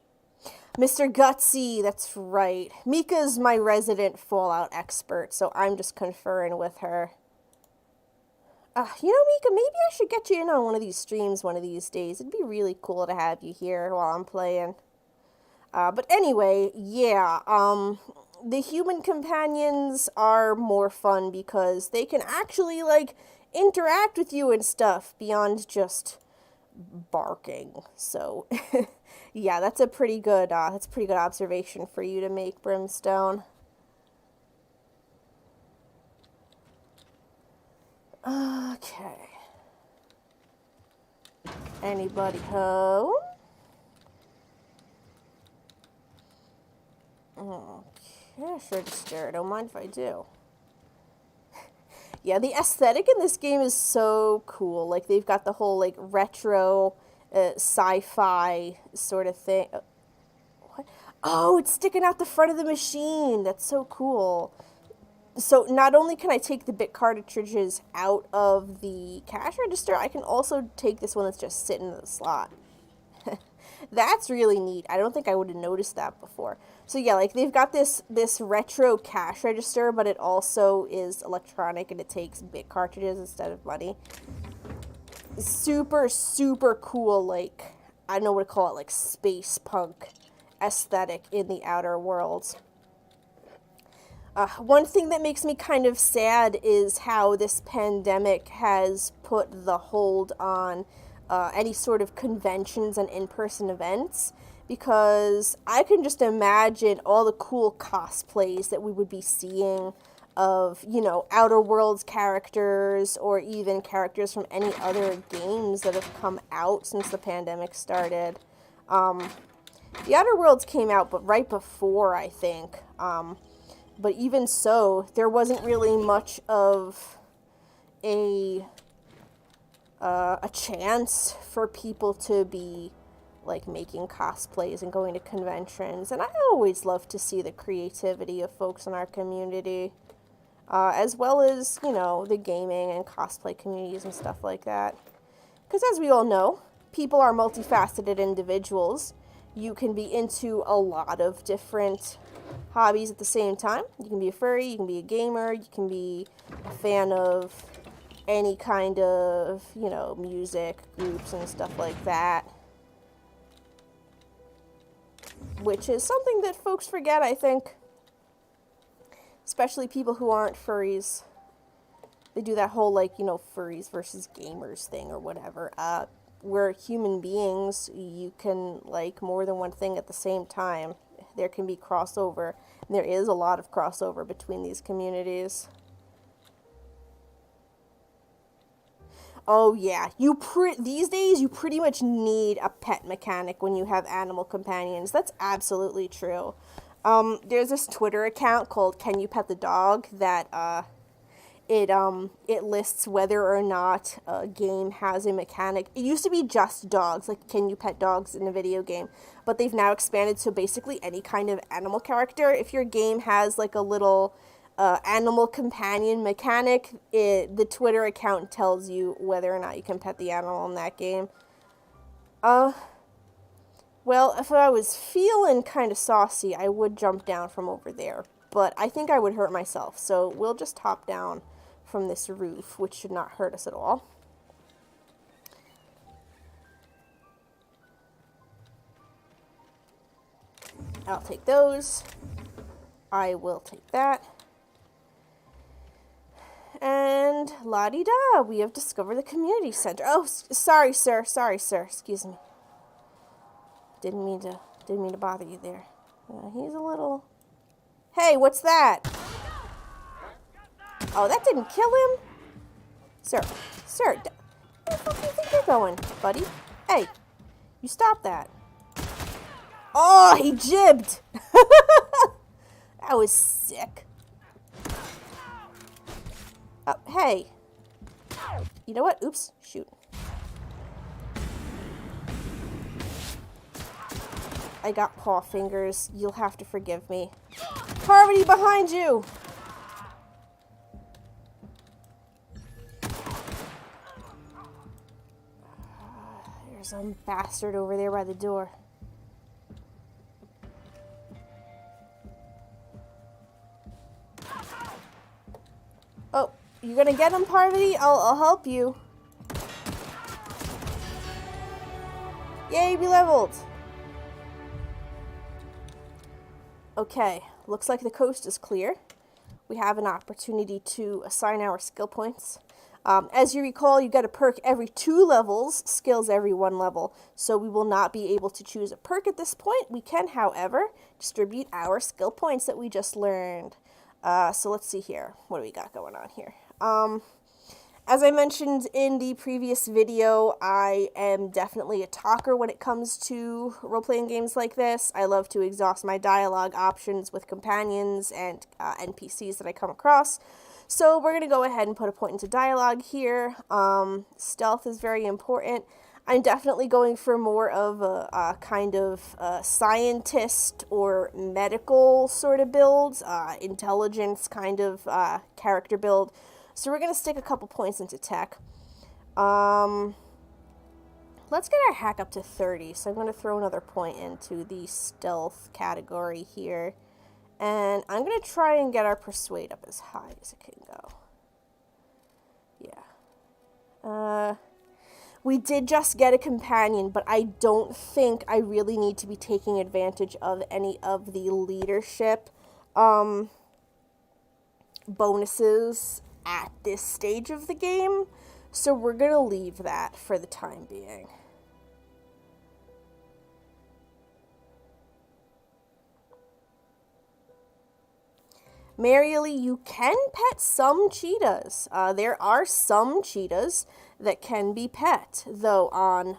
Mr. Gutsy, that's right. Mika's my resident Fallout expert, so I'm just conferring with her. You know, Mika, maybe I should get you in on one of these streams one of these days. It'd be really cool to have you here while I'm playing. But anyway, yeah, the human companions are more fun because they can actually, like, interact with you and stuff beyond just barking. So, yeah, that's a pretty good observation for you to make, Brimstone. Okay. Anybody home? Okay, cash register. Don't mind if I do. Yeah, the aesthetic in this game is so cool. Like, they've got the whole, like, retro, sci-fi sort of thing. What? Oh, it's sticking out the front of the machine. That's so cool. So not only can I take the bit cartridges out of the cash register, I can also take this one that's just sitting in the slot. That's really neat. I don't think I would have noticed that before. So yeah, like they've got this retro cash register, but it also is electronic and it takes bit cartridges instead of money. Super, super cool, like, I don't know what to call it, like space punk aesthetic in the Outer Worlds. One thing that makes me kind of sad is how this pandemic has put the hold on any sort of conventions and in-person events, because I can just imagine all the cool cosplays that we would be seeing of, you know, Outer Worlds characters or even characters from any other games that have come out since the pandemic started. The Outer Worlds came out but right before, I think. But even so, there wasn't really much of a chance for people to be like making cosplays and going to conventions, and I always love to see the creativity of folks in our community, as well as, you know, the gaming and cosplay communities and stuff like that. Because as we all know, people are multifaceted individuals. You can be into a lot of different hobbies at the same time. You can be a furry, you can be a gamer, you can be a fan of any kind of, you know, music groups and stuff like that. Which is something that folks forget, I think. Especially people who aren't furries. They do that whole, like, you know, furries versus gamers thing or whatever. We're human beings. You can like more than one thing at the same time. There can be crossover. And there is a lot of crossover between these communities. Oh yeah, these days you pretty much need a pet mechanic when you have animal companions. That's absolutely true. There's this Twitter account called Can You Pet the Dog that it lists whether or not a game has a mechanic. It used to be just dogs, like can you pet dogs in a video game, but they've now expanded to basically any kind of animal character. If your game has like a little animal companion mechanic, the Twitter account tells you whether or not you can pet the animal in that game. Well, if I was feeling kind of saucy, I would jump down from over there, but I think I would hurt myself, so we'll just hop down from this roof, which should not hurt us at all. I'll take those. I will take that. And la-di-da, we have discovered the community center. Oh, sorry, sir. Sorry, sir. Excuse me. Didn't mean to bother you there. He's a little... Hey, what's that? Oh, that didn't kill him? Sir, where the fuck do you think you're going, buddy? Hey, you stop that. Oh, he jibbed! That was sick. Hey. You know what? Oops. Shoot. I got paw fingers. You'll have to forgive me. Parvati, behind you! There's some bastard over there by the door. Oh, you gonna get him, Parvati? I'll help you. Yay, we leveled! Okay, looks like the coast is clear. We have an opportunity to assign our skill points. As you recall, you get a perk every 2 levels, skills every 1 level. So we will not be able to choose a perk at this point. We can, however, distribute our skill points that we just learned. So let's see here. What do we got going on here? As I mentioned in the previous video, I am definitely a talker when it comes to role-playing games like this. I love to exhaust my dialogue options with companions and NPCs that I come across. So we're going to go ahead and put a point into dialogue here. Stealth is very important. I'm definitely going for more of a kind of scientist or medical sort of build, intelligence kind of character build. So we're going to stick a couple points into tech. Let's get our hack up to 30. So I'm going to throw another point into the stealth category here. And I'm going to try and get our persuade up as high as it can go. Yeah. We did just get a companion, but I don't think I really need to be taking advantage of any of the leadership bonuses at this stage of the game, so we're gonna leave that for the time being. Mariely, you can pet some cheetahs. There are some cheetahs that can be pet, though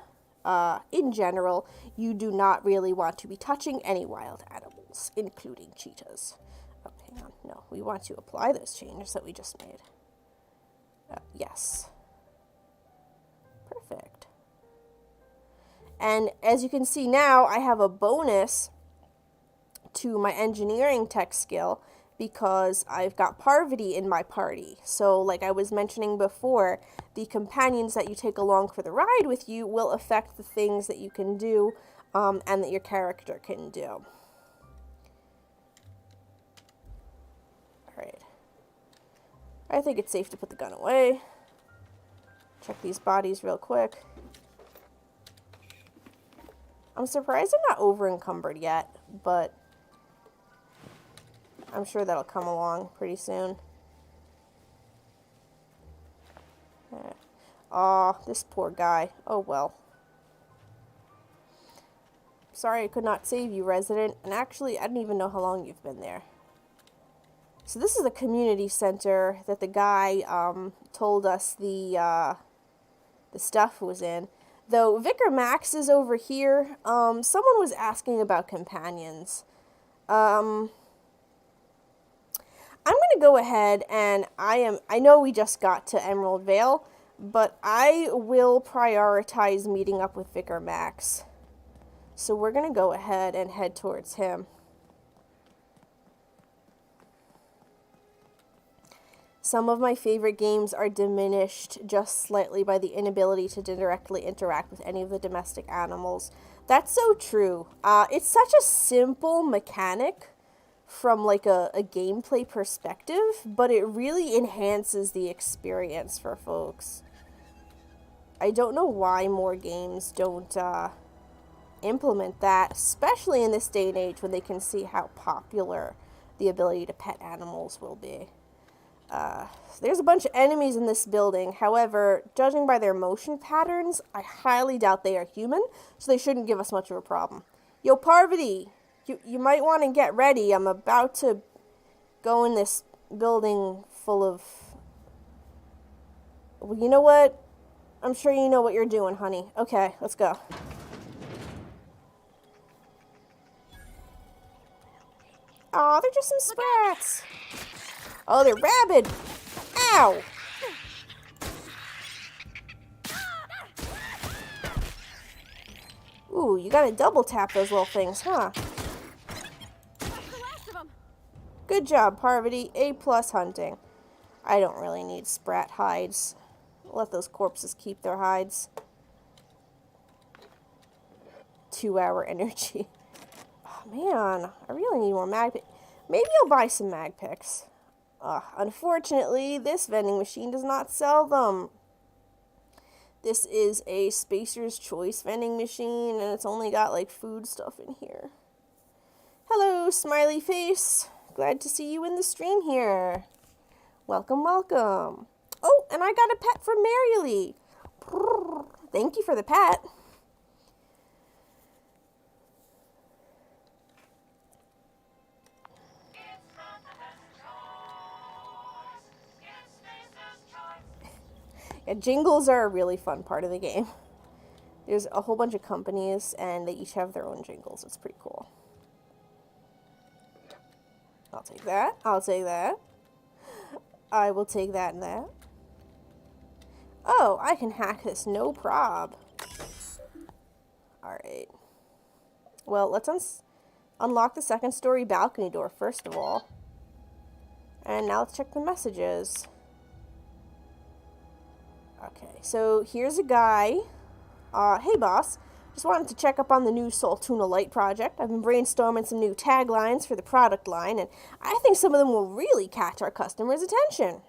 in general, you do not really want to be touching any wild animals, including cheetahs. Oh, hang on. No, we want to apply those changes that we just made. Yes. Perfect. And as you can see now, I have a bonus to my engineering tech skill because I've got Parvati in my party. So like I was mentioning before, the companions that you take along for the ride with you will affect the things that you can do and that your character can do. Alright. I think it's safe to put the gun away. Check these bodies real quick. I'm surprised I'm not over-encumbered yet, but I'm sure that'll come along pretty soon. Aw, this poor guy. Oh well. Sorry I could not save you, resident. And actually, I didn't even know how long you've been there. So this is the community center that the guy told us the stuff was in. Though Vicar Max is over here, someone was asking about companions. I'm going to go ahead and I know we just got to Emerald Vale, but I will prioritize meeting up with Vicar Max. So we're going to go ahead and head towards him. Some of my favorite games are diminished just slightly by the inability to directly interact with any of the domestic animals. That's so true. It's such a simple mechanic from like a gameplay perspective, but it really enhances the experience for folks. I don't know why more games don't implement that, especially in this day and age when they can see how popular the ability to pet animals will be. There's a bunch of enemies in this building. However, judging by their motion patterns, I highly doubt they are human, so they shouldn't give us much of a problem. Yo, Parvati, you might want to get ready. I'm about to go in this building full of... Well, you know what? I'm sure you know what you're doing, honey. Okay, let's go. Aw, they're just some sprats. Oh, they're rabid. Ow! Ooh, you gotta double tap those little things, huh? Good job, Parvati. A+ hunting. I don't really need sprat hides. Let those corpses keep their hides. 2-hour energy. Oh, man, I really need more mag picks. Maybe I'll buy some mag picks. Unfortunately, this vending machine does not sell them. This is a Spacer's Choice vending machine, and it's only got, like, food stuff in here. Hello, smiley face. Glad to see you in the stream here. Welcome, welcome. Oh, and I got a pet from Mariely. Thank you for the pet. Yeah, jingles are a really fun part of the game. There's a whole bunch of companies, and they each have their own jingles. It's pretty cool. I'll take that. I'll take that. I will take that and that. Oh, I can hack this, no prob. Alright. Well, let's unlock the second story balcony door first of all. And now let's check the messages. Okay, so here's a guy. Hey boss, just wanted to check up on the new Saltuna Light project. I've been brainstorming some new taglines for the product line, and I think some of them will really catch our customers' attention.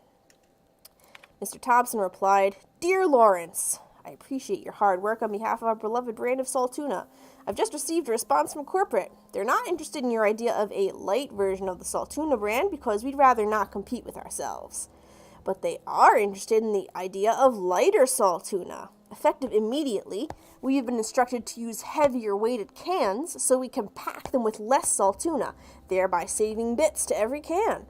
Mr. Thompson replied, Dear Lawrence, I appreciate your hard work on behalf of our beloved brand of Saltuna. I've just received a response from corporate. They're not interested in your idea of a light version of the Saltuna brand because we'd rather not compete with ourselves. But they are interested in the idea of lighter Saltuna. Effective immediately, we have been instructed to use heavier weighted cans so we can pack them with less Saltuna, thereby saving bits to every can.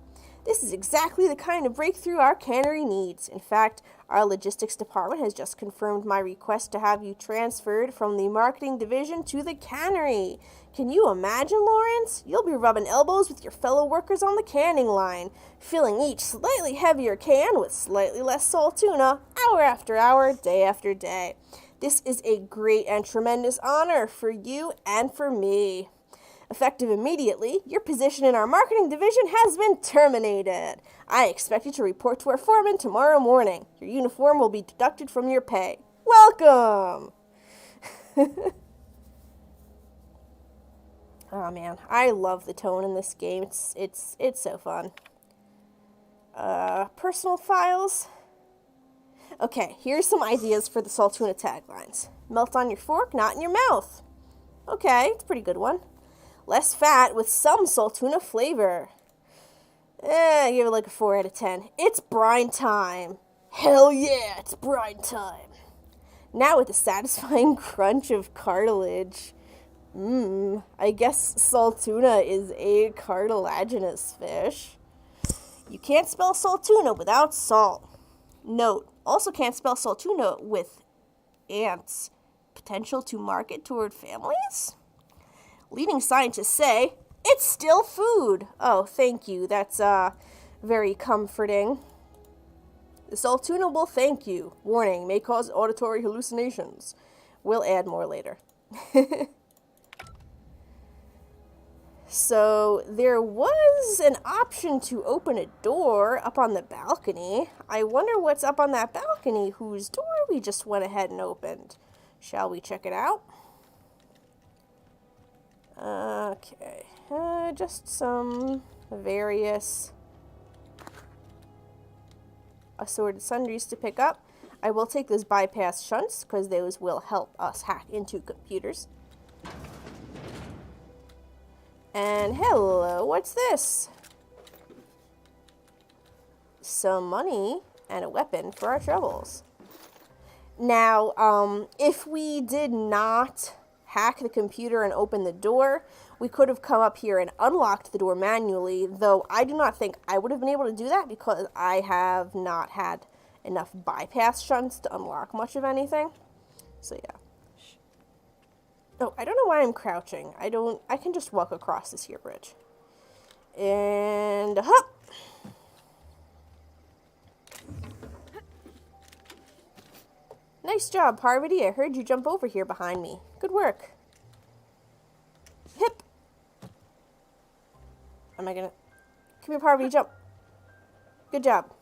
This is exactly the kind of breakthrough our cannery needs. In fact, our logistics department has just confirmed my request to have you transferred from the marketing division to the cannery. Can you imagine, Lawrence? You'll be rubbing elbows with your fellow workers on the canning line, filling each slightly heavier can with slightly less salt tuna, hour after hour, day after day. This is a great and tremendous honor for you and for me. Effective immediately, your position in our marketing division has been terminated. I expect you to report to our foreman tomorrow morning. Your uniform will be deducted from your pay. Welcome! Oh man, I love the tone in this game. It's so fun. Personal files. Okay, here's some ideas for the Saltuna taglines. Melt on your fork, not in your mouth. Okay, it's a pretty good one. Less fat with some Saltuna flavor. Give it like a 4 out of 10. It's brine time. Hell yeah, it's brine time. Now with the satisfying crunch of cartilage. I guess Saltuna is a cartilaginous fish. You can't spell Saltuna without salt. Note, also can't spell Saltuna with ants. Potential to market toward families? Leading scientists say, it's still food. Oh, thank you. That's, very comforting. The Saltuna will thank you. Warning, may cause auditory hallucinations. We'll add more later. So, there was an option to open a door up on the balcony. I wonder what's up on that balcony whose door we just went ahead and opened. Shall we check it out? Okay, just some various assorted sundries to pick up. I will take those bypass shunts because those will help us hack into computers. And hello, what's this? Some money and a weapon for our troubles. Now, if we did not hack the computer and open the door, we could have come up here and unlocked the door manually, though I do not think I would have been able to do that because I have not had enough bypass shunts to unlock much of anything. So yeah. Oh, I don't know why I'm crouching. I can just walk across this here bridge. And hop! Nice job, Parvati. I heard you jump over here behind me. Good work. Hip! Am I gonna... Come here, Parvati, jump. Good job.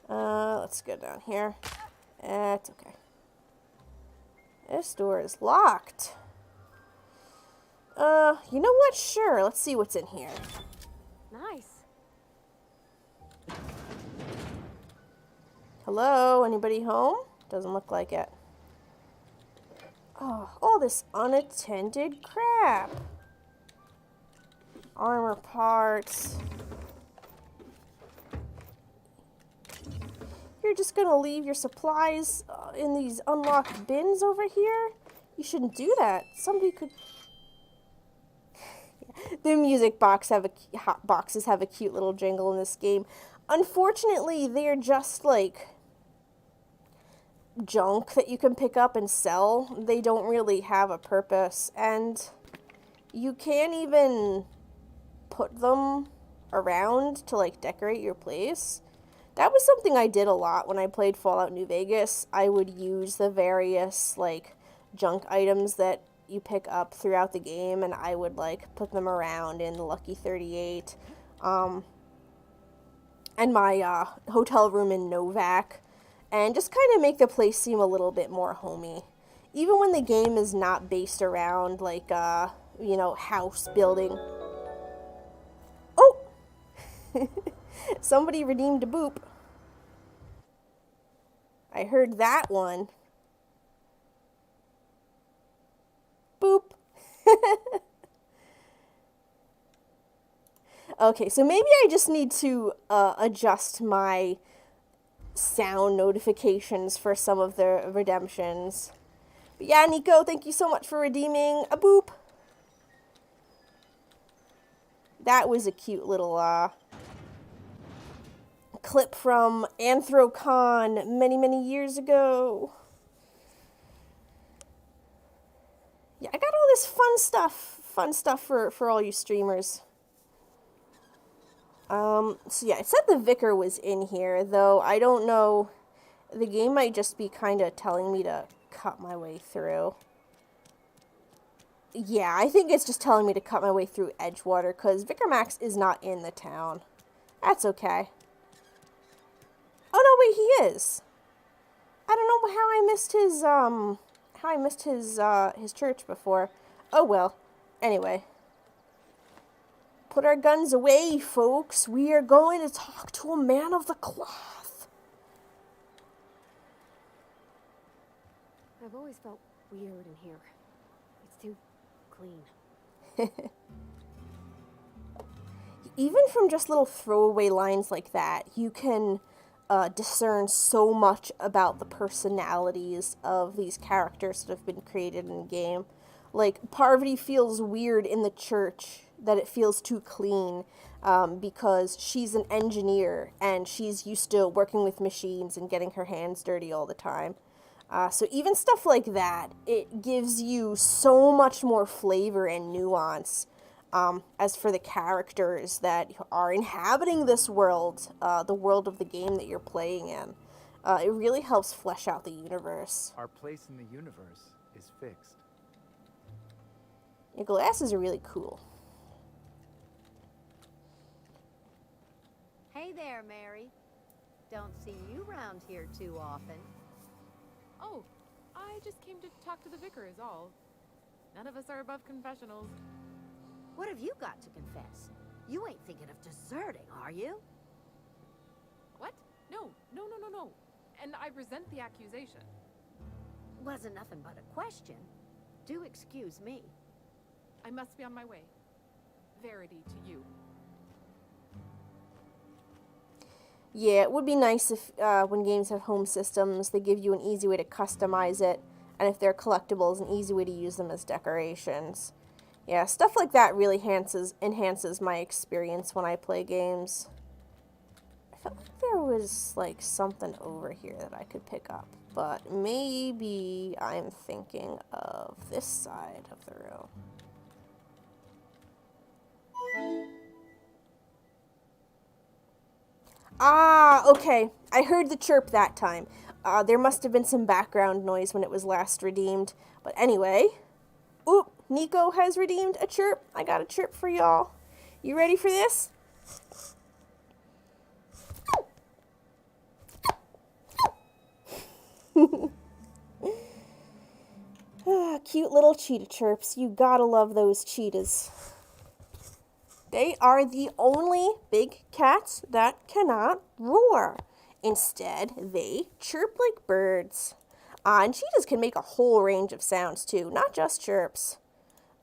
Let's go down here. It's okay. This door is locked. You know what? Sure, let's see what's in here. Nice. Hello? Anybody home? Doesn't look like it. Oh, all this unattended crap. Armor parts. You're just gonna leave your supplies in these unlocked bins over here? You shouldn't do that. Somebody could... The music boxes have a cute little jingle in this game. Unfortunately, they're just like junk that you can pick up and sell. They don't really have a purpose, and you can't even put them around to like decorate your place. That was something I did a lot when I played Fallout New Vegas. I would use the various like junk items that you pick up throughout the game, and I would like put them around in the Lucky 38 and my hotel room in Novak, and just kind of make the place seem a little bit more homey. Even when the game is not based around like you know, house building. Oh! Somebody redeemed a boop. I heard that one. Boop. Okay, so maybe I just need to adjust my sound notifications for some of the redemptions. But yeah, Nico, thank you so much for redeeming a boop. That was a cute little clip from Anthrocon many, many years ago. Yeah, I got all this fun stuff for all you streamers. So yeah, it said the Vicar was in here, though I don't know. The game might just be kind of telling me to cut my way through. Yeah, I think it's just telling me to cut my way through Edgewater, because Vicar Max is not in the town. That's okay. Oh, no, wait, he is. I don't know how I missed his church before. Oh, well. Anyway. Put our guns away, folks. We are going to talk to a man of the cloth. I've always felt weird in here. It's too clean. Even from just little throwaway lines like that, you can discern so much about the personalities of these characters that have been created in the game. Like, Parvati feels weird in the church, that it feels too clean, because she's an engineer, and she's used to working with machines and getting her hands dirty all the time. So even stuff like that, it gives you so much more flavor and nuance. As for the characters that are inhabiting this world, the world of the game that you're playing in, it really helps flesh out the universe. Our place in the universe is fixed. Your glasses are really cool. Hey there, Mary. Don't see you around here too often. Oh, I just came to talk to the vicar is all. None of us are above confessionals. What have you got to confess? You ain't thinking of deserting, are you? What? No. And I resent the accusation. Wasn't nothing but a question. Do excuse me. I must be on my way. Verity to you. Yeah, it would be nice if when games have home systems, they give you an easy way to customize it, and if they're collectibles, an easy way to use them as decorations. Yeah, stuff like that really enhances my experience when I play games. I felt like there was, like, something over here that I could pick up, but maybe I'm thinking of this side of the room. Ah, okay. I heard the chirp that time. There must have been some background noise when it was last redeemed. But anyway. Oop, Nico has redeemed a chirp. I got a chirp for y'all. You ready for this? Cute little cheetah chirps. You gotta love those cheetahs. They are the only big cats that cannot roar. Instead, they chirp like birds. And cheetahs can make a whole range of sounds too, not just chirps.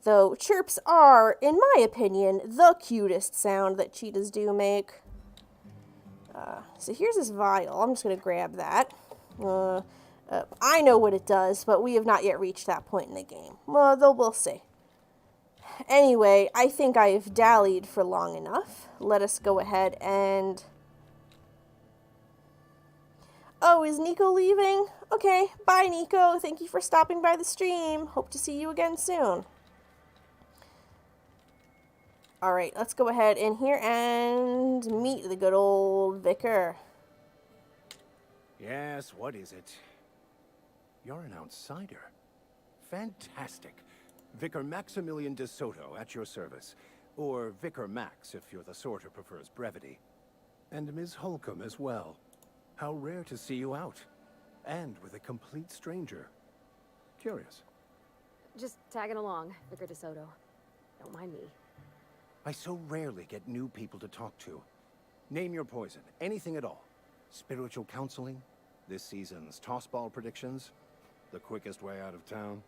Though chirps are, in my opinion, the cutest sound that cheetahs do make. So here's this vial. I'm just going to grab that. I know what it does, but we have not yet reached that point in the game. Well, though we'll see. Anyway, I think I have dallied for long enough. Let us go ahead and... Oh, is Nico leaving? Okay, bye Nico. Thank you for stopping by the stream. Hope to see you again soon. Alright, let's go ahead in here and meet the good old vicar. Yes, what is it? You're an outsider. Fantastic. Vicar Maximilian de Soto at your service. Or Vicar Max, if you're the sort who prefers brevity. And Ms. Holcomb as well. How rare to see you out. And with a complete stranger. Curious. Just tagging along, Vicar de Soto. Don't mind me. I so rarely get new people to talk to. Name your poison, anything at all. Spiritual counseling, this season's tossball predictions, the quickest way out of town.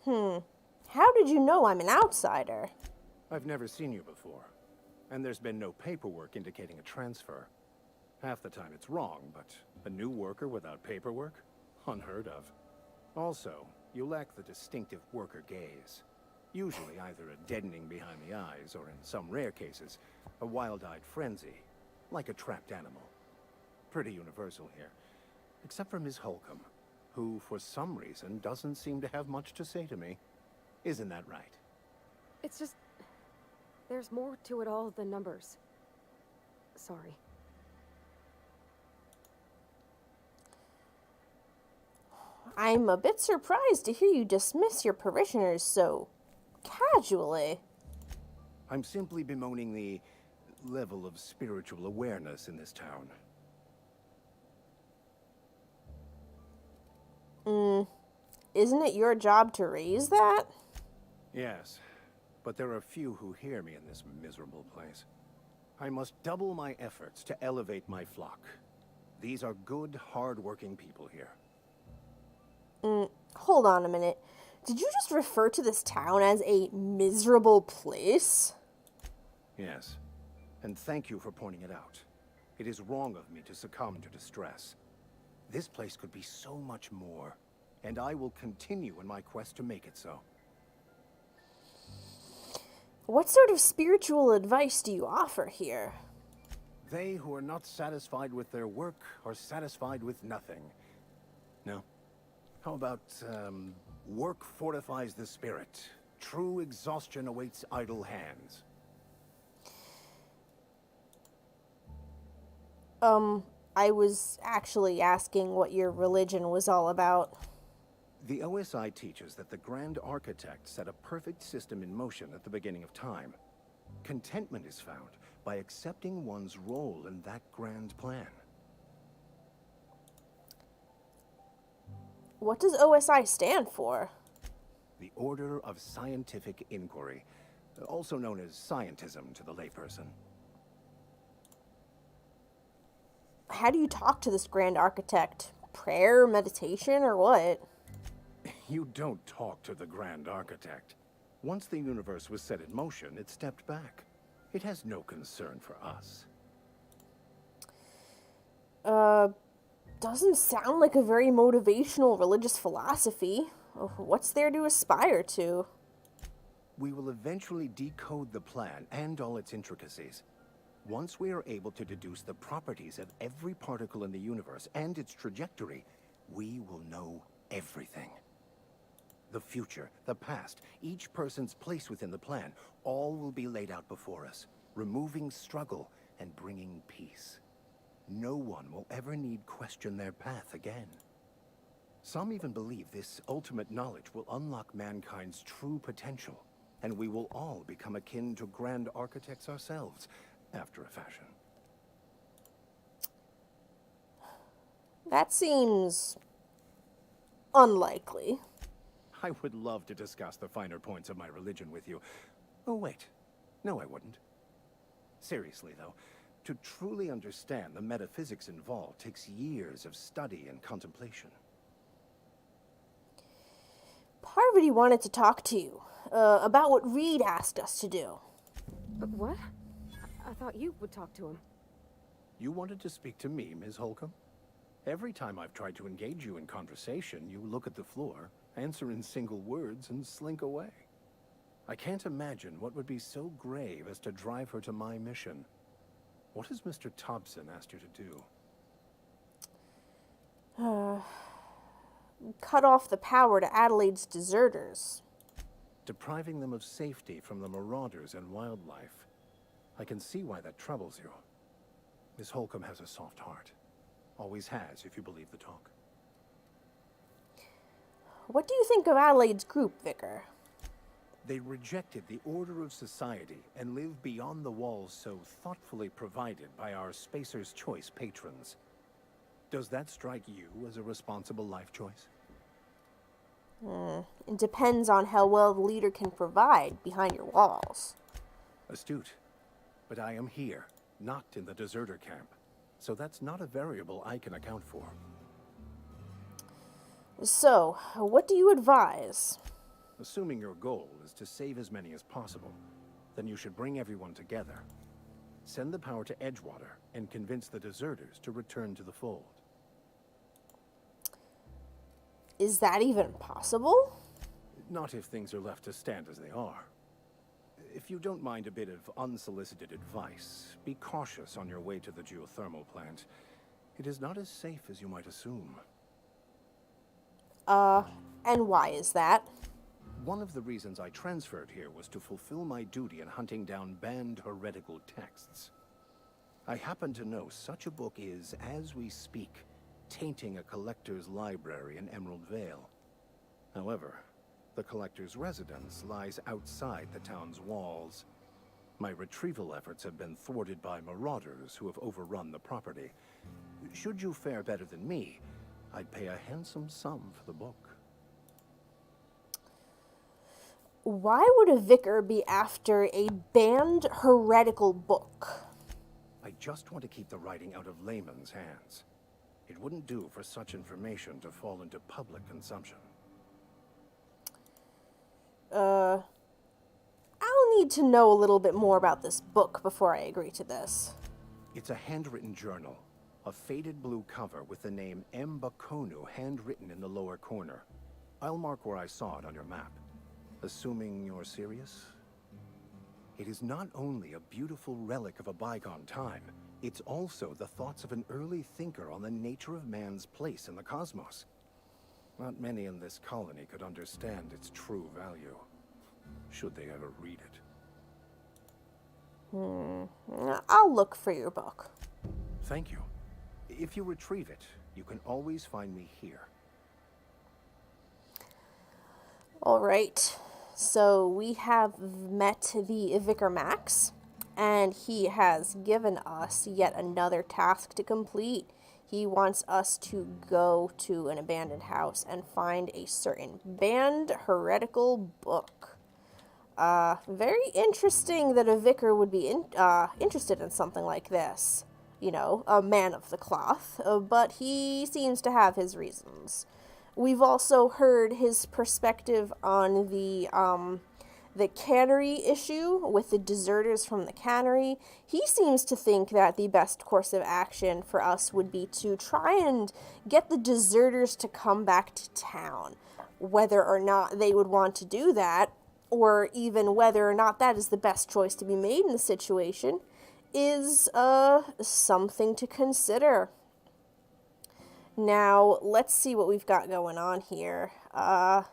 How did you know I'm an outsider? I've never seen you before, and there's been no paperwork indicating a transfer. Half the time it's wrong, but a new worker without paperwork? Unheard of. Also, you lack the distinctive worker gaze. Usually either a deadening behind the eyes, or in some rare cases, a wild-eyed frenzy, like a trapped animal. Pretty universal here. Except for Ms. Holcomb, who, for some reason, doesn't seem to have much to say to me. Isn't that right? It's just... there's more to it all than numbers. Sorry. I'm a bit surprised to hear you dismiss your parishioners so casually. I'm simply bemoaning the level of spiritual awareness in this town. Isn't it your job to raise that? Yes, but there are few who hear me in this miserable place. I must double my efforts to elevate my flock. These are good, hard-working people here. Hold on a minute. Did you just refer to this town as a miserable place? Yes, and thank you for pointing it out. It is wrong of me to succumb to distress. This place could be so much more, and I will continue in my quest to make it so. What sort of spiritual advice do you offer here? They who are not satisfied with their work are satisfied with nothing. No? How about, work fortifies the spirit. True exhaustion awaits idle hands. I was actually asking what your religion was all about. The OSI teaches that the Grand Architect set a perfect system in motion at the beginning of time. Contentment is found by accepting one's role in that grand plan. What does OSI stand for? The Order of Scientific Inquiry, also known as scientism to the layperson. How do you talk to this Grand Architect? Prayer, meditation, or what? You don't talk to the Grand Architect. Once the universe was set in motion, it stepped back. It has no concern for us. Doesn't sound like a very motivational religious philosophy. What's there to aspire to? We will eventually decode the plan and all its intricacies. Once we are able to deduce the properties of every particle in the universe and its trajectory, we will know everything. The future, the past, each person's place within the plan, all will be laid out before us, removing struggle and bringing peace. No one will ever need question their path again. Some even believe this ultimate knowledge will unlock mankind's true potential, and we will all become akin to Grand Architects ourselves, after a fashion. That seems unlikely. I would love to discuss the finer points of my religion with you. Oh, wait. No, I wouldn't. Seriously, though, to truly understand the metaphysics involved takes years of study and contemplation. Parvati wanted to talk to you about what Reed asked us to do. What? I thought you would talk to him. You wanted to speak to me, Ms. Holcomb? Every time I've tried to engage you in conversation, you look at the floor, answer in single words, and slink away. I can't imagine what would be so grave as to drive her to my mission. What has Mr. Thompson asked you to do? Cut off the power to Adelaide's deserters. Depriving them of safety from the marauders and wildlife. I can see why that troubles you. Miss Holcomb has a soft heart. Always has, if you believe the talk. What do you think of Adelaide's group, Vicar? They rejected the order of society and live beyond the walls so thoughtfully provided by our Spacer's Choice patrons. Does that strike you as a responsible life choice? It depends on how well the leader can provide behind your walls. Astute. But I am here, not in the deserter camp. So that's not a variable I can account for. So, what do you advise? Assuming your goal is to save as many as possible, then you should bring everyone together. Send the power to Edgewater and convince the deserters to return to the fold. Is that even possible? Not if things are left to stand as they are. If you don't mind a bit of unsolicited advice, be cautious on your way to the geothermal plant. It is not as safe as you might assume. And why is that? One of the reasons I transferred here was to fulfill my duty in hunting down banned heretical texts. I happen to know such a book is, as we speak, tainting a collector's library in Emerald Vale. However, the collector's residence lies outside the town's walls. My retrieval efforts have been thwarted by marauders who have overrun the property. Should you fare better than me, I'd pay a handsome sum for the book. Why would a vicar be after a banned heretical book? I just want to keep the writing out of layman's hands. It wouldn't do for such information to fall into public consumption. I'll need to know a little bit more about this book before I agree to this. It's a handwritten journal. A faded blue cover with the name M. Bakonu handwritten in the lower corner. I'll mark where I saw it on your map. Assuming you're serious? It is not only a beautiful relic of a bygone time, it's also the thoughts of an early thinker on the nature of man's place in the cosmos. Not many in this colony could understand its true value, should they ever read it. I'll look for your book. Thank you. If you retrieve it, you can always find me here. All right. So we have met the Vicar Max, and he has given us yet another task to complete. He wants us to go to an abandoned house and find a certain banned heretical book. Very interesting that a vicar would be interested in something like this. You know, a man of the cloth, but he seems to have his reasons. We've also heard his perspective on the cannery issue with the deserters from the cannery. He seems to think that the best course of action for us would be to try and get the deserters to come back to town. Whether or not they would want to do that, or even whether or not that is the best choice to be made in the situation, is something to consider. Now, let's see what we've got going on here. I've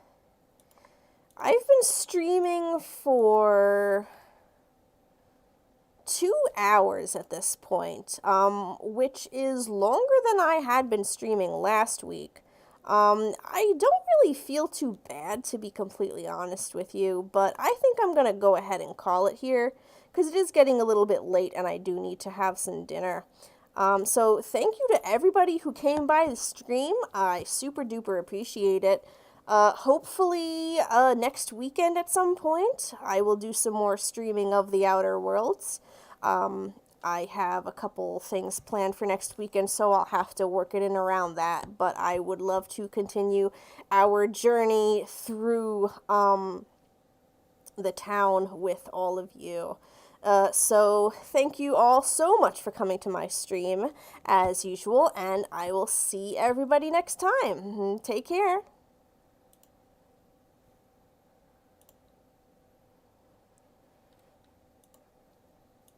been streaming for 2 hours at this point, which is longer than I had been streaming last week. I don't really feel too bad, to be completely honest with you, but I think I'm going to go ahead and call it here, because it is getting a little bit late and I do need to have some dinner. So thank you to everybody who came by the stream. I super duper appreciate it. Hopefully, next weekend at some point, I will do some more streaming of the Outer Worlds. I have a couple things planned for next weekend, so I'll have to work it in around that. But I would love to continue our journey through, the town with all of you. So thank you all so much for coming to my stream, as usual, and I will see everybody next time. Take care.